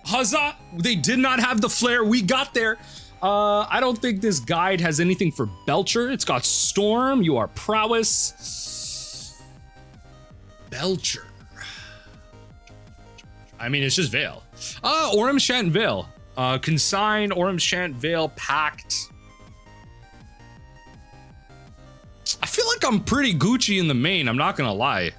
Huzzah! They did not have the Flare. We got there. I don't think this guide has anything for Belcher. It's got Storm. You are prowess. Belcher. I mean, it's just Veil. Orim's Chant Veil. Consign, Orim's Chant Veil, Pact. I feel like I'm pretty Gucci in the main, I'm not gonna lie.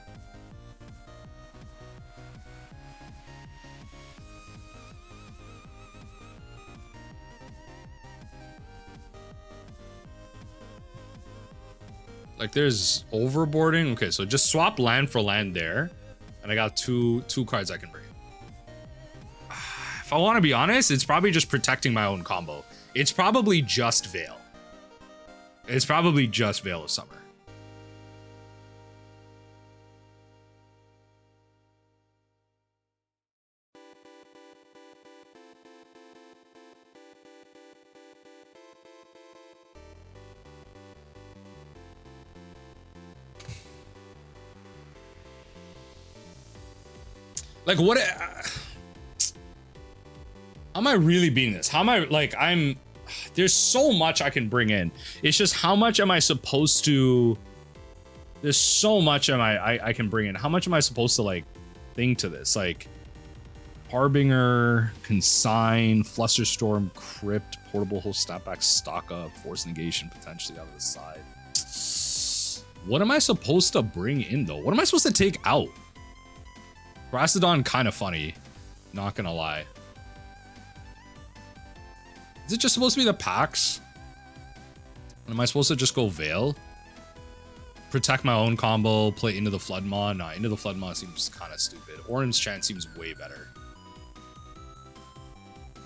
Like there's overboarding. Okay, so just swap land for land there. And I got two cards I can bring. If I want to be honest, it's probably just protecting my own combo. It's probably just Veil. It's probably just Veil of Summer. Like what? How am I really beating this? How am I like? There's so much I can bring in. It's just how much am I supposed to? There's so much I can bring in. How much am I supposed to like think to this? Like Harbinger, Consign, Flusterstorm, Crypt, Portable Host, Snapback, Stock Up, Force Negation potentially out of the side. What am I supposed to bring in though? What am I supposed to take out? Terastodon kind of funny, not gonna lie. Is it just supposed to be the packs? Am I supposed to just go Veil? Protect my own combo, play Into the Flood Maw? Nah, Into the Flood Maw seems kind of stupid. Orange Chant seems way better.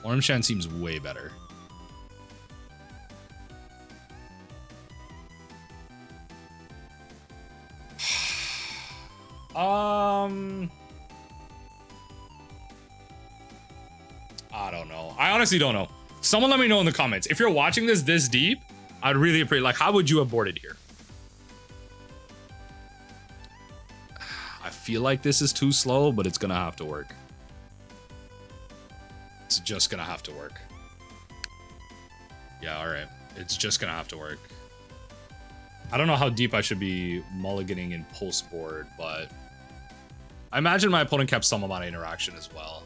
Orange Chant seems way better. I don't know. I honestly don't know. Someone let me know in the comments. If you're watching this deep, I'd really appreciate, like, how would you have boarded here? I feel like this is too slow, but it's gonna have to work. It's just gonna have to work. Yeah, all right. It's just gonna have to work. I don't know how deep I should be mulliganing in post board, but I imagine my opponent kept some amount of interaction as well.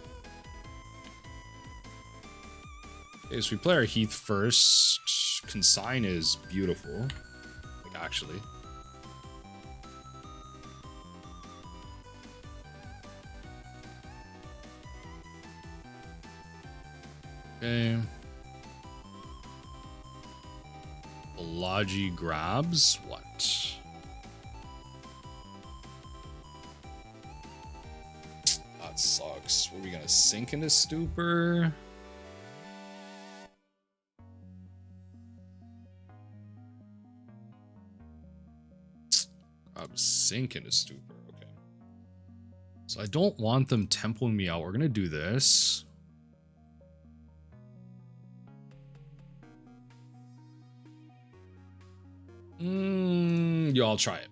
Okay, so we play our Heath first. Consign is beautiful, like, actually. Okay. Logi grabs what? That sucks. What are we gonna sink into Stupor? Sink into Stupor. Okay. So I don't want them templing me out. We're gonna do this. Yo, I'll try it.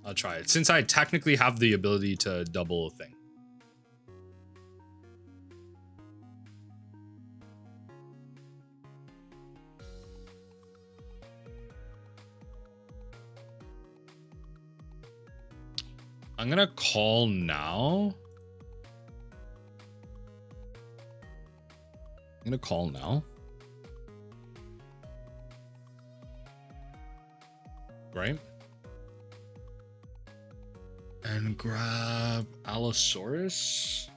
I'll try it. Since I technically have the ability to double a thing. I'm gonna call now. Right? And grab Allosaurus.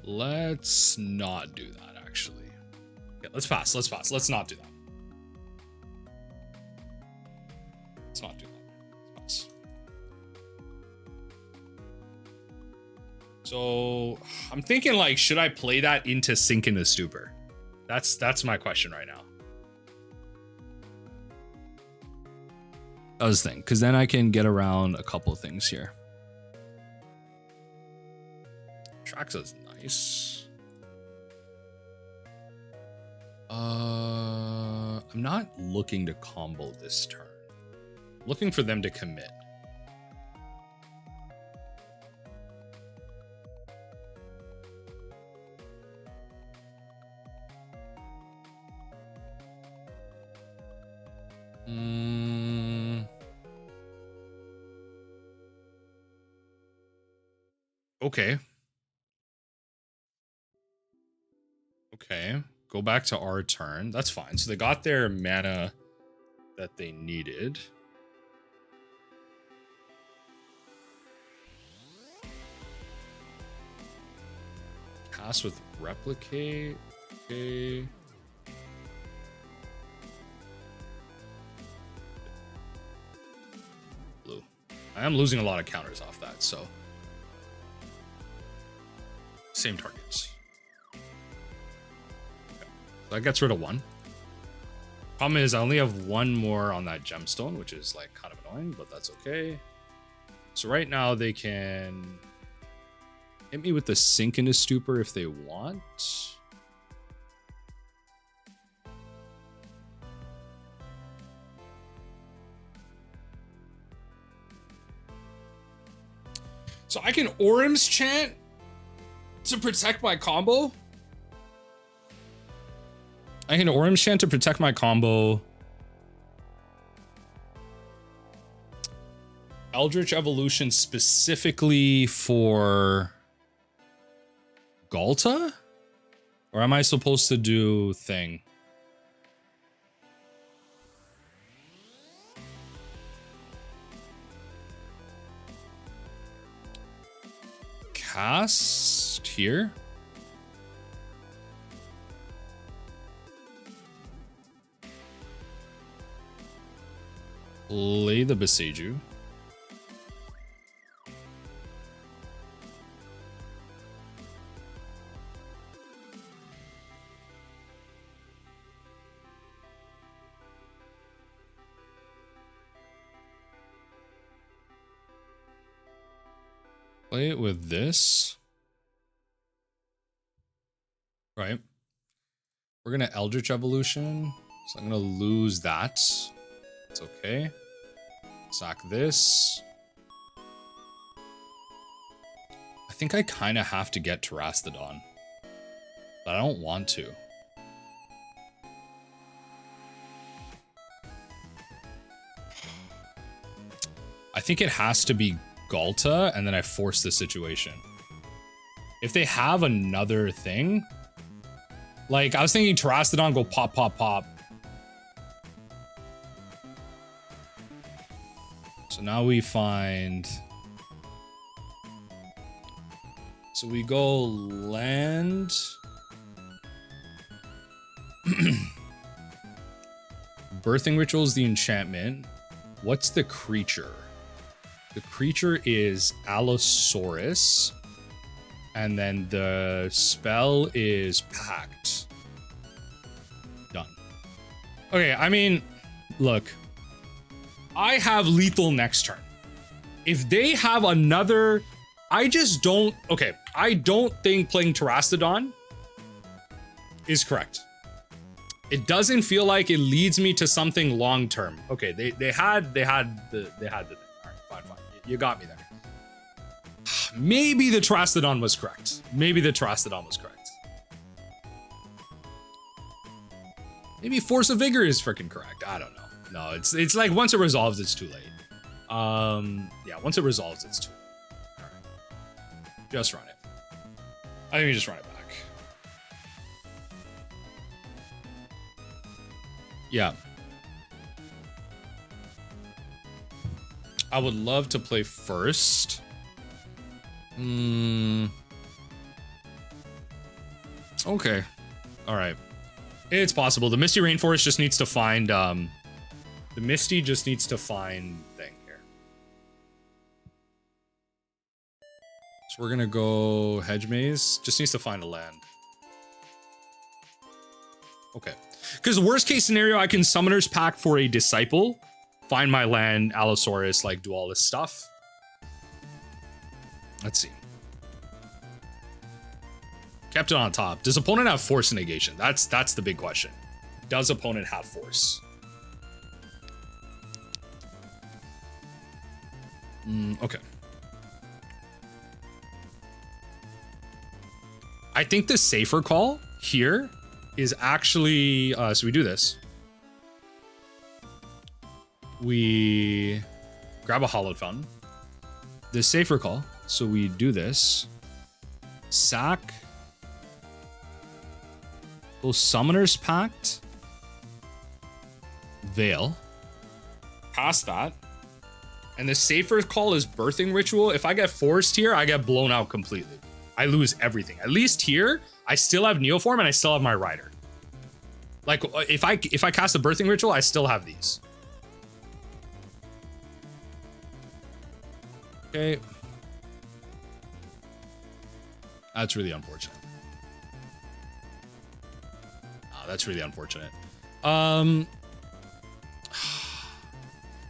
Let's not do that, actually. Yeah, let's pass. Let's pass. Let's not do that. Let's not do that. Let's pass. So I'm thinking, like, should I play that into Sink into Stupor? That's my question right now. I was thinking, because then I can get around a couple of things here. Atraxa's nice. I'm not looking to combo this turn. I'm looking for them to commit. Okay. Okay. Go back to our turn. That's fine. So they got their mana that they needed. Cast with Replicate. Okay. Blue. I am losing a lot of counters off that, so. Same targets. Okay. So that gets rid of one. Problem is I only have one more on that gemstone, which is like kind of annoying, but that's okay. So right now they can hit me with the Sink into Stupor if they want. So I can Orim's Chant to protect my combo. I can Orim's Chant to protect my combo. Eldritch Evolution specifically for Ghalta? Or am I supposed to do thing? Cast here? Play the Boseiju. Play it with this. Right. We're going to Eldritch Evolution. So I'm going to lose that. It's okay. Sack this. I think I kind of have to get Terastodon. But I don't want to. I think it has to be Ghalta, and then I force the situation. If they have another thing, like I was thinking Terastodon go pop, pop, pop. So now we find. So we go land. Birthing Ritual is the enchantment. What's the creature? The creature is Allosaurus. And then the spell is Pact. Done. Okay, I mean, look. I have lethal next turn. If they have another... I just don't... Okay, I don't think playing Terastodon is correct. It doesn't feel like it leads me to something long term. Okay, they had the thing. All right, fine. You got me there. Maybe the Terastodon was correct. Maybe Force of Vigor is freaking correct. I don't know. No, it's like once it resolves, it's too late. Yeah, once it resolves, it's too late. All right, just run it. I think we just run it back. Yeah. I would love to play first. Okay. All right. It's possible. The Misty Rainforest just needs to find, the Misty just needs to find thing here. So we're gonna go Hedge Maze. Just needs to find a land. Okay. Because the worst case scenario, I can Summoner's Pact for a Disciple, find my land, Allosaurus, like do all this stuff. Let's see. Kept it on top. Does opponent have Force of Negation? That's the big question. Does opponent have Force? Okay. I think the safer call here is actually, so we do this. We grab a Hallowed Fountain. The safer call, so we do this. Sack. Go Summoner's Pact. Veil. Past that. And the safer call is Birthing Ritual. If I get forced here, I get blown out completely. I lose everything. At least here, I still have Neoform and I still have my Rider. Like, if I cast a Birthing Ritual, I still have these. Okay. That's really unfortunate. Oh, that's really unfortunate.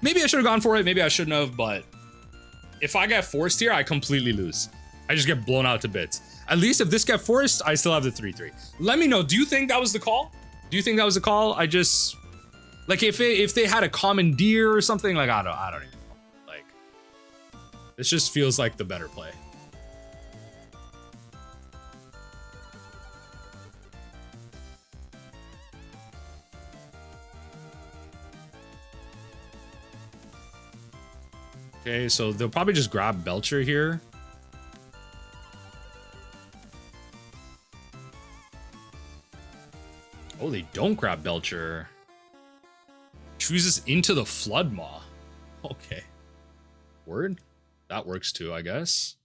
Maybe I should have gone for it. Maybe I shouldn't have, but if I get forced here, I completely lose. I just get blown out to bits. At least if this get forced, I still have the 3/3. Let me know. Do you think that was the call? Do you think that was the call? I just, like, if they had a Commandeer or something, like, I don't even know. Like, this just feels like the better play. Okay, so they'll probably just grab Belcher here. Oh, they don't grab Belcher. Chooses Into the Flood Maw. Okay. Word. That works too, I guess.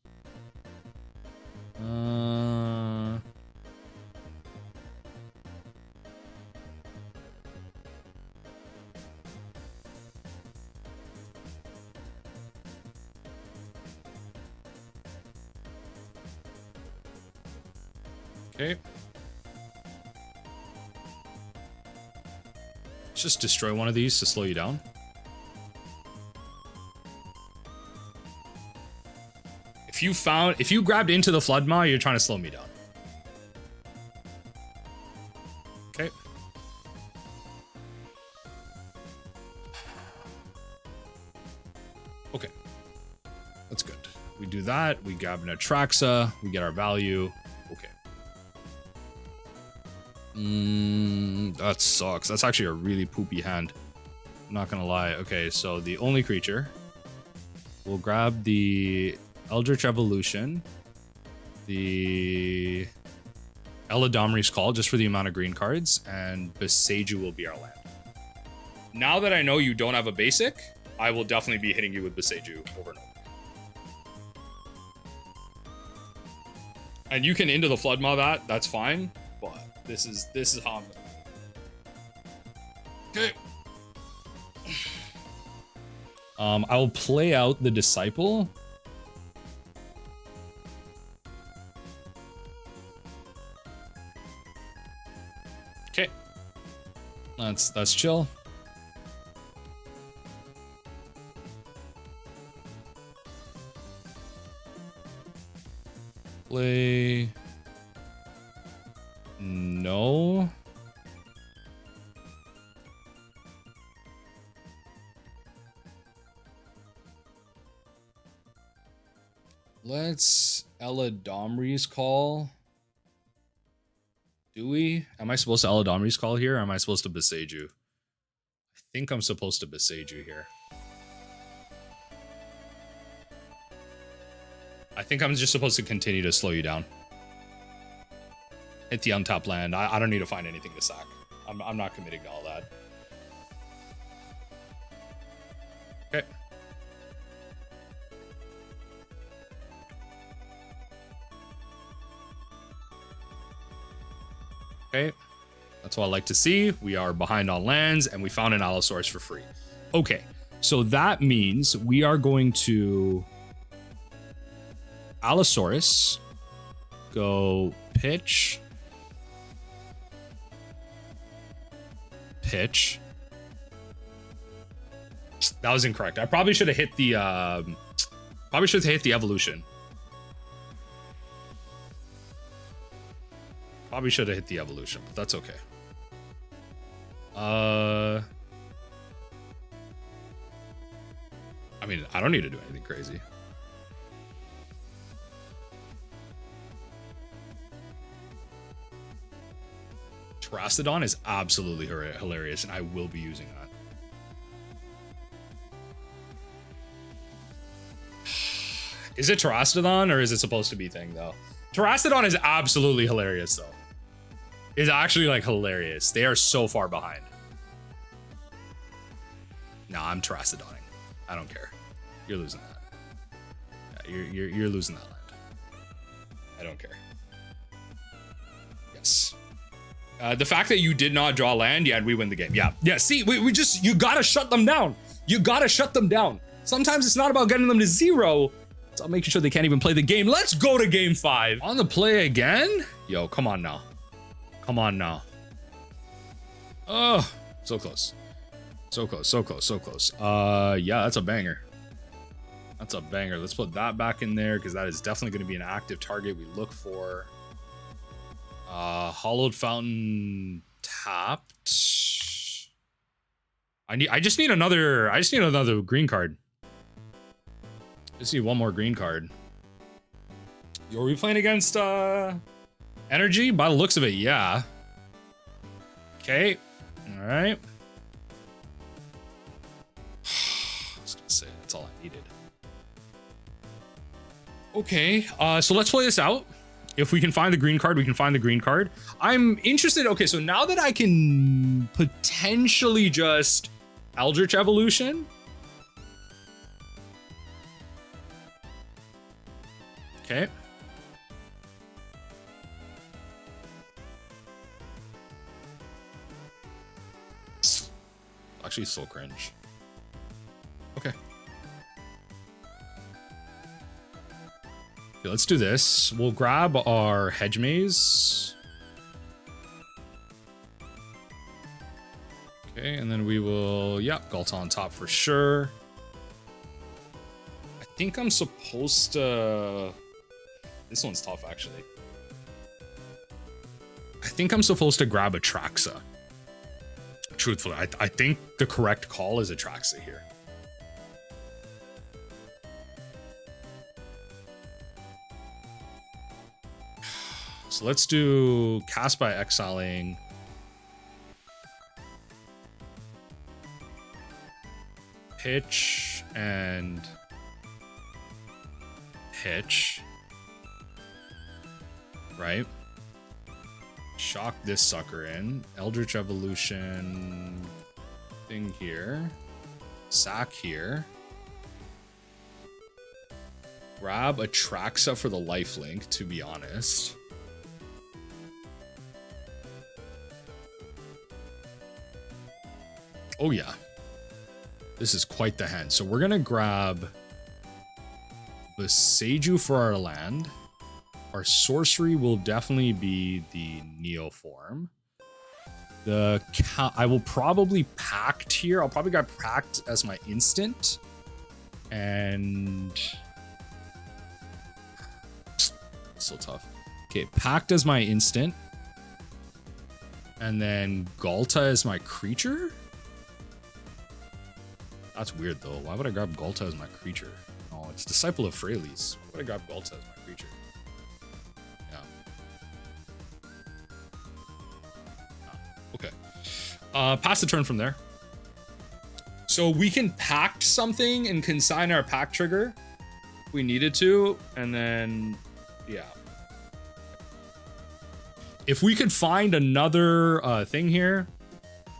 Okay. Let's just destroy one of these to slow you down. If you grabbed Into the Flood Maw, you're trying to slow me down. Okay. Okay. That's good. We do that. We grab an Atraxa. We get our value. Okay. That sucks. That's actually a really poopy hand. I'm not gonna lie. Okay, so the only creature. We'll grab the Eldritch Evolution, the Eladamri's Call, just for the amount of green cards, and Boseiju will be our land. Now that I know you don't have a basic, I will definitely be hitting you with Boseiju over and over. And you can Into the Flood Maw that's fine, but this is how I'm gonna... Okay. I will play out the Disciple. Okay. That's chill. Play. No. Let's Eladamri's Call. Do we? Am I supposed to Eladamri's Call here? Or am I supposed to Boseiju? I think I'm supposed to Boseiju here. I think I'm just supposed to continue to slow you down. Hit the untapped land. I don't need to find anything to sack. I'm not committing to all that. Okay. Okay, that's what I like to see. We are behind on lands, and we found an Allosaurus for free. Okay, so that means we are going to Allosaurus, go pitch, pitch. That was incorrect. I probably should have hit the evolution. Probably should have hit the evolution, but that's okay. I mean, I don't need to do anything crazy. Terastodon is absolutely hilarious, and I will be using that. Is it Terastodon, or is it supposed to be thing, though? Terastodon is absolutely hilarious, though. It's actually, like, hilarious. They are so far behind. Nah, I'm Terastodoning. I don't care. You're losing that. Yeah, you're losing that land. I don't care. Yes. The fact that you did not draw land, yeah, we win the game. Yeah. Yeah, see, we just, you gotta shut them down. You gotta shut them down. Sometimes it's not about getting them to 0. It's about making sure they can't even play the game. Let's go to game 5. On the play again? Yo, come on now. Come on now. Oh, so close. So close, so close, so close. Yeah, that's a banger. That's a banger. Let's put that back in there, because that is definitely going to be an active target we look for. Hallowed Fountain tapped. I just need another green card. Just need one more green card. Yo, are we playing against Energy? By the looks of it, yeah. Okay. All right. I was gonna say that's all I needed. Okay, so let's play this out. If we can find the green card, we can find the green card. I'm interested. Okay, so now that I can potentially just Eldritch Evolution. Okay. Actually, so cringe. Okay. Okay, let's do this. We'll grab our Hedge Maze. Okay, and then we will, yep, Ghalta on top for sure. I think I'm supposed to... This one's tough, actually. I think I'm supposed to grab Atraxa. Truthfully, I think the correct call is Atraxa here. So let's do cast by exiling. Pitch and pitch. Right? Shock this sucker in. Eldritch Evolution thing here. Sack here. Grab Atraxa for the lifelink, to be honest. Oh yeah. This is quite the hand. So we're gonna grab Boseiju for our land. Our sorcery will definitely be the Neoform. I will probably Pact here. I'll probably grab Pact as my instant. And... So tough. Okay, Pact as my instant. And then Ghalta as my creature? That's weird though. Why would I grab Ghalta as my creature? Oh, it's Disciple of Freyalise. Why would I grab Ghalta as my creature? Okay. Pass the turn from there. So we can Pact something and consign our Pact trigger if we needed to, and then yeah. If we could find another thing here,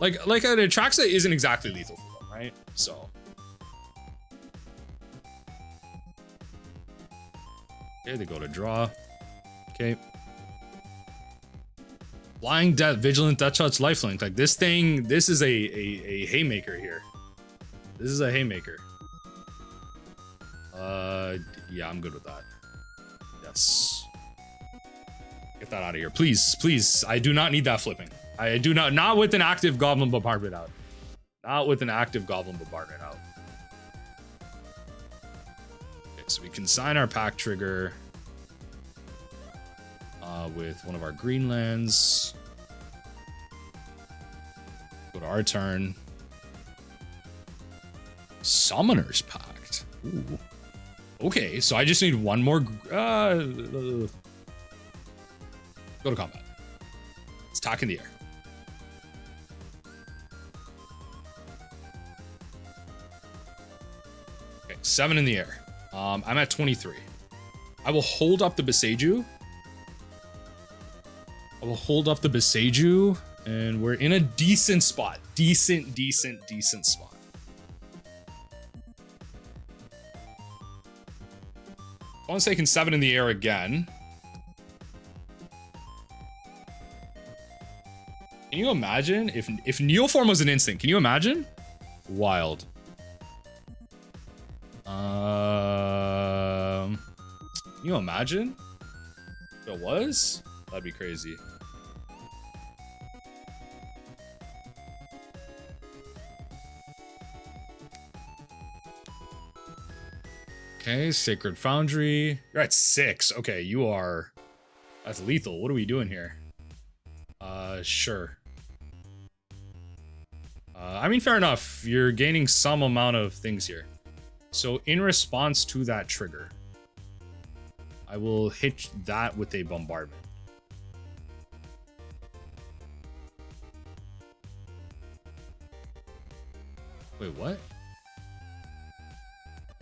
like an Atraxa isn't exactly lethal for them, right? So okay, they go to draw. Okay. Flying Death, Vigilant Death Shots, Lifelink. Like this thing, this is a haymaker here. This is a haymaker. Yeah, I'm good with that. Yes. Get that out of here. Please, please. I do not need that flipping. I do not with an active Goblin Bombardment out. Not with an active Goblin Bombardment out. Okay, so we consign our Pact trigger. With one of our green lands. Go to our turn. Summoner's Pact. Ooh. Okay, so I just need one more. Go to combat. Let's attack in the air. Okay, 7 in the air. I'm at 23. I will hold up the Boseiju. I will hold up the Boseiju, and we're in a decent spot. Decent spot. I want to say can 7 in the air again. Can you imagine if Neoform was an instant? Can you imagine? Wild. Can you imagine if it was? That'd be crazy. Okay, Sacred Foundry. You're at 6. Okay, you are... That's lethal. What are we doing here? Sure. I mean, fair enough. You're gaining some amount of things here. So, in response to that trigger, I will hit that with a bombardment. Wait, what?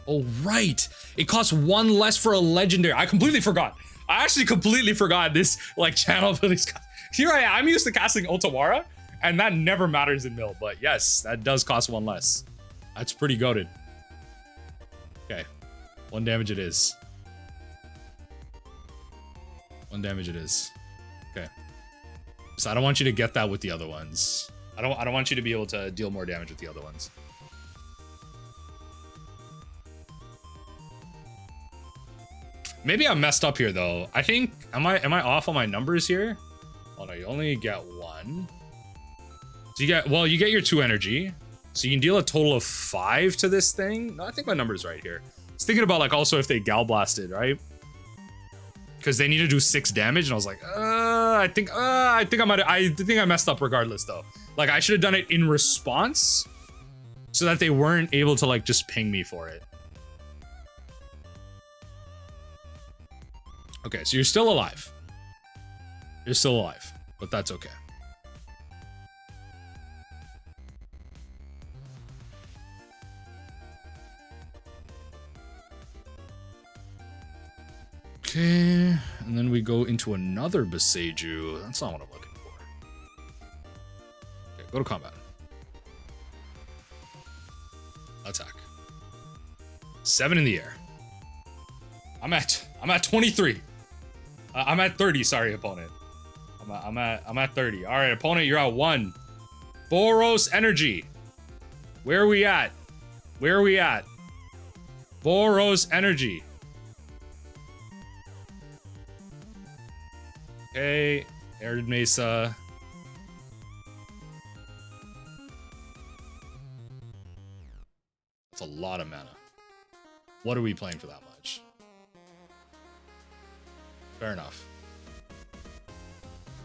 Oh, right. It costs 1 less for a legendary. I completely forgot. I actually completely forgot this like channel abilities. Here I am. I'm used to casting Otawara, and that never matters in mill. But yes, that does cost 1 less. That's pretty goated. Okay, 1 damage it is. 1 damage it is. Okay. So I don't want you to get that with the other ones. I don't want you to be able to deal more damage with the other ones. Maybe I'm messed up here though. I think am I off on my numbers here? Oh no, you only get 1. So you get your 2 energy. So you can deal a total of 5 to this thing. No, I think my number's right here. I was thinking about like also if they Gal Blasted, right? Because they need to do 6 damage, and I was like, I think I messed up regardless though. Like I should have done it in response so that they weren't able to like just ping me for it. Okay, so you're still alive. You're still alive, but that's okay. Okay, and then we go into another Boseiju. That's not what I'm looking for. Okay, go to combat. Attack. 7 in the air. I'm at 23. I'm at 30. Sorry, opponent. I'm at 30. All right, opponent, you're at 1. Boros energy. Where are we at? Where are we at? Boros energy. Okay, Arid Mesa. That's a lot of mana. What are we playing for that much? Fair enough.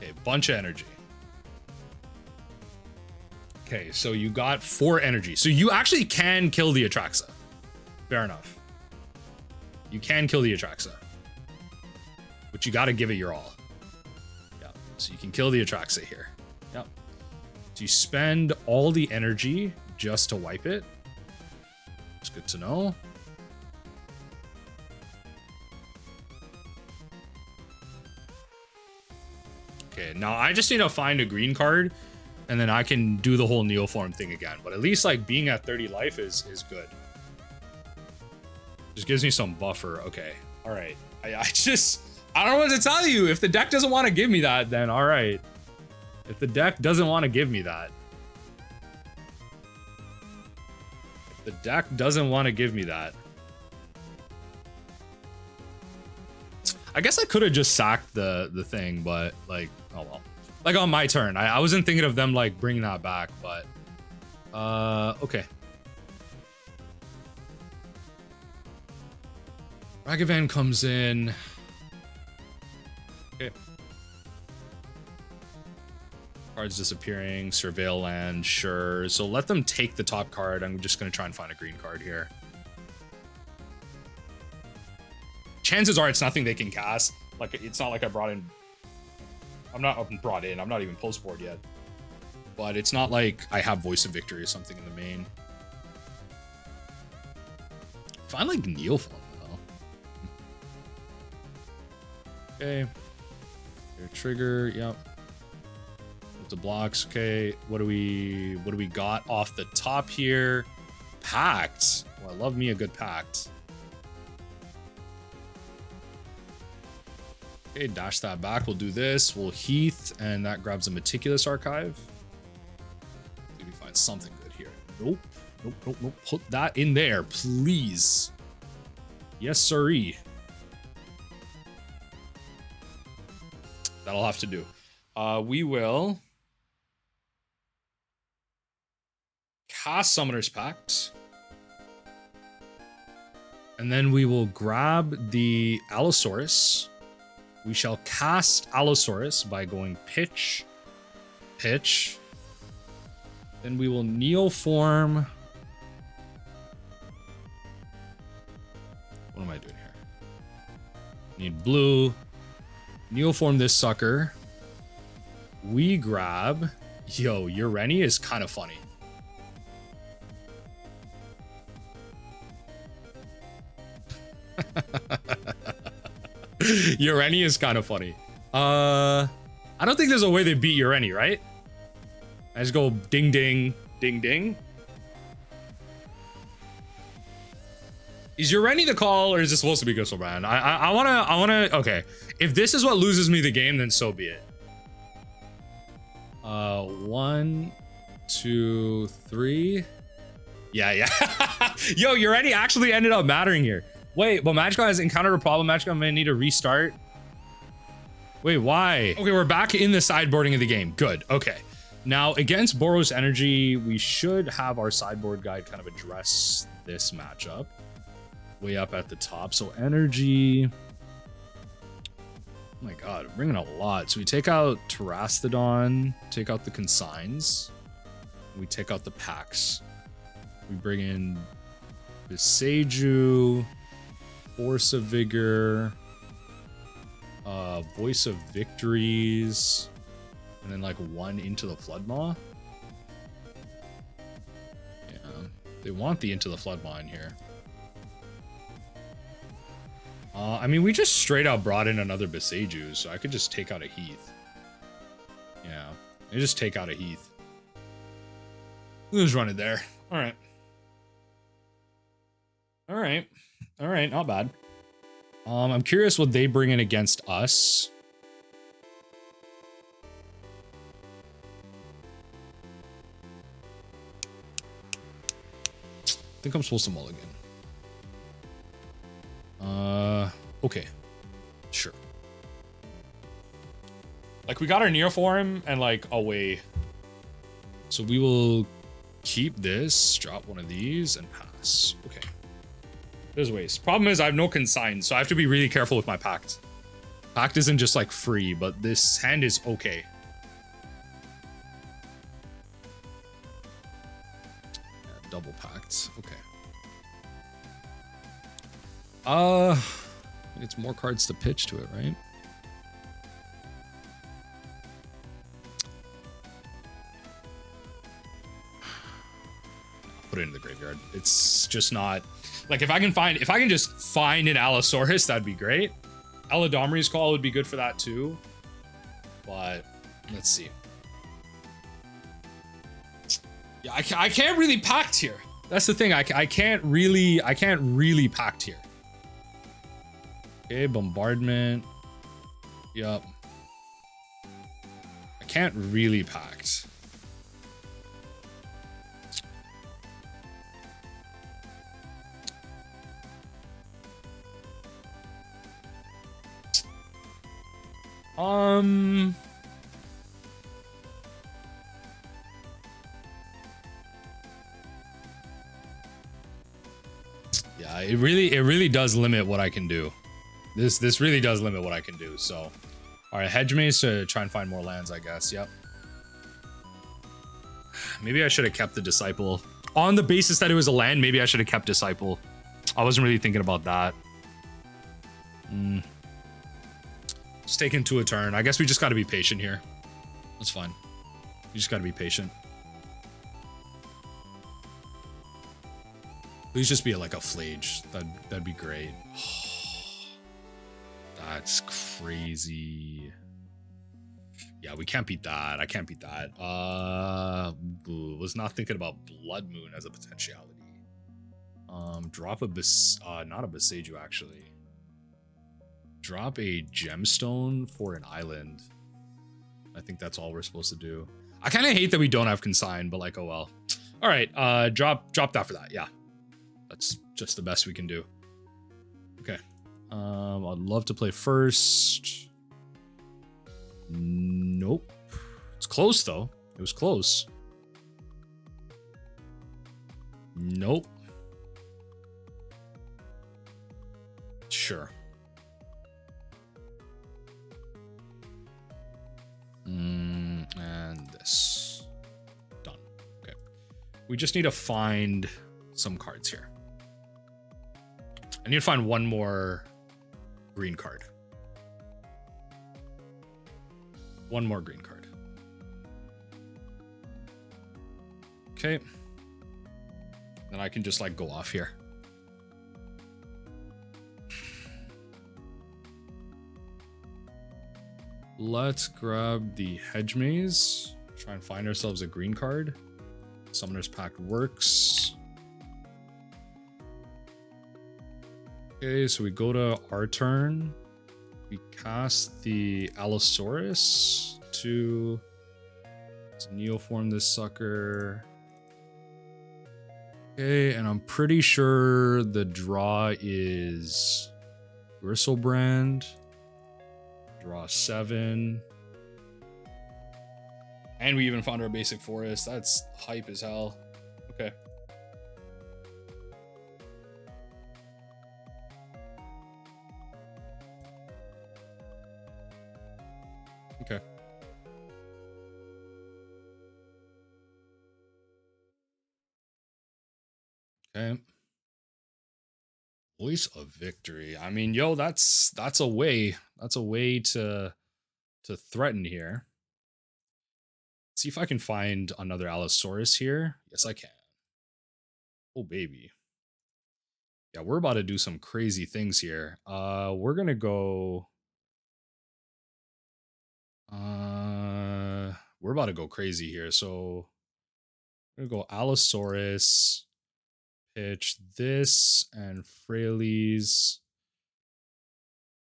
Okay, bunch of energy. Okay, so you got 4 energy. So you actually can kill the Atraxa. Fair enough. You can kill the Atraxa. But you gotta give it your all. Yeah, so you can kill the Atraxa here. Yep. So you spend all the energy just to wipe it. It's good to know. Okay, now I just need to find a green card, and then I can do the whole Neoform thing again. But at least like being at 30 life is good. Just gives me some buffer. Okay, all right. I don't know what to tell you. If the deck doesn't want to give me that, then all right. If the deck doesn't want to give me that. If the deck doesn't want to give me that. I guess I could have just sacked the thing, but like, oh well. Like on my turn. I wasn't thinking of them like bringing that back, but okay. Ragavan comes in. Okay. Cards disappearing, surveil land, sure. So let them take the top card. I'm just gonna try and find a green card here. Chances are it's nothing they can cast. Like it's not like I brought in. I'm not brought in. I'm not even post board yet. But it's not like I have Voice of Victory or something in the main. Find like Neoform though. Okay. Your trigger. Yep. With the blocks. Okay. What do we got off the top here? Pact. Well, I love me a good Pact. Okay, dash that back. We'll do this. We'll Heath, and that grabs a Meticulous Archive. Did we find something good here? Nope. Nope, nope, nope. Put that in there, please. Yes, sirree. That'll have to do. We will cast Summoner's Pact. And then we will grab the Allosaurus. We shall cast Allosaurus by going pitch, pitch. Then we will Neoform. What am I doing here? Need blue. Neoform this sucker. We grab. Yo, Ureni is kind of funny. Ureni is kind of funny. I don't think there's a way they beat Ureni, right? I just go ding ding ding ding. Is Ureni the call, or is this supposed to be Griselbrand? I wanna. Okay, if this is what loses me the game, then so be it. 1, 2, 3. Yeah. Yo, Ureni actually ended up mattering here. Wait, but MTGO has encountered a problem. MTGO may need to restart. Wait, why? Okay, we're back in the sideboarding of the game. Good. Okay. Now, against Boros Energy, we should have our sideboard guide kind of address this matchup. Way up at the top. So energy. Oh my god, I'm bringing a lot. So we take out Terastodon, take out the Consigns. We take out the Pacts. We bring in Boseiju, Force of Vigor, Voice of Victories, and then like 1 Into the Flood Maw. Yeah, they want the Into the Flood Maw in here. I mean, we just straight out brought in another Boseiju, so I could just take out a Heath. Yeah, I just take out a Heath. We'll just run it there. All right. All right, not bad. I'm curious what they bring in against us. I think I'm supposed to mulligan. Okay. Sure. Like, we got our Neoform and like away. So we will keep this, drop one of these, and pass. Okay. There's ways. Problem is I have no Consign, so I have to be really careful with my Pact. Pact isn't just like free, but this hand is okay. Yeah, double Pact. Okay. It's more cards to pitch to it, right? Put it in the graveyard. It's just not like if I can just find an Allosaurus, that'd be great. Eladamri's call would be good for that too. But let's see. Yeah, I can't really pact here. That's the thing. I can't really pact here. Okay, bombardment. Yup. I can't really pact. Yeah, it really does limit what I can do. This really does limit what I can do. So, all right, Hedge Maze to try and find more lands, I guess. Yep. Maybe I should have kept the Disciple on the basis that it was a land. Maybe I should have kept Disciple. I wasn't really thinking about that. Just taking 2 a turn. I guess we just got to be patient here. That's fine. We just got to be patient. Please just be like a Flage. That'd be great. That's crazy. Yeah, we can't beat that. I can't beat that. Was not thinking about Blood Moon as a potentiality. Drop a not a Boseiju actually. Drop a Gemstone for an island. I think that's all we're supposed to do. I kind of hate that we don't have Consign, but like, oh well. All right, drop that for that. Yeah, that's just the best we can do. Okay. I'd love to play first. Nope. It's close though. It was close. Nope. Sure. And this. Done. Okay. We just need to find some cards here. I need to find one more green card. One more green card. Okay. Then I can just like go off here. Let's grab the Hedge Maze. Try and find ourselves a green card. Summoner's Pact works. Okay, so we go to our turn. We cast the Allosaurus to Neoform this sucker. Okay, and I'm pretty sure the draw is Griselbrand. Draw 7. And we even found our basic forest. That's hype as hell. Okay. Okay. Okay. Voice of Victory. I mean, yo, that's a way. That's a way to threaten here. See if I can find another Allosaurus here. Yes, I can. Oh, baby. Yeah, we're about to do some crazy things here. We're gonna go. We're about to go crazy here. So we're gonna go Allosaurus. Pitch this and Freyalise.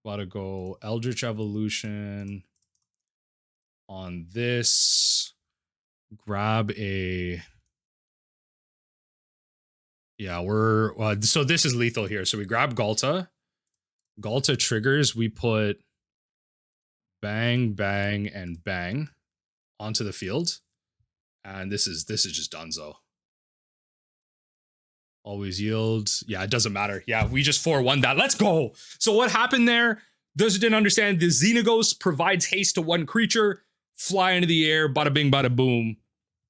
About to go Eldritch Evolution on this. Grab a. Yeah, we're so this is lethal here. So we grab Ghalta. Ghalta triggers. We put bang, bang, and bang onto the field, and this is just donezo. Always yield. Yeah, it doesn't matter. Yeah, we just 4-1 that. Let's go. So what happened there? Those who didn't understand, the Xenagos provides haste to one creature. Fly into the air. Bada bing, bada boom.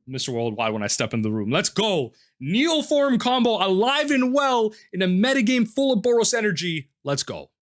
Mr. Worldwide when I step in the room. Let's go. Neoform combo alive and well in a metagame full of Boros energy. Let's go.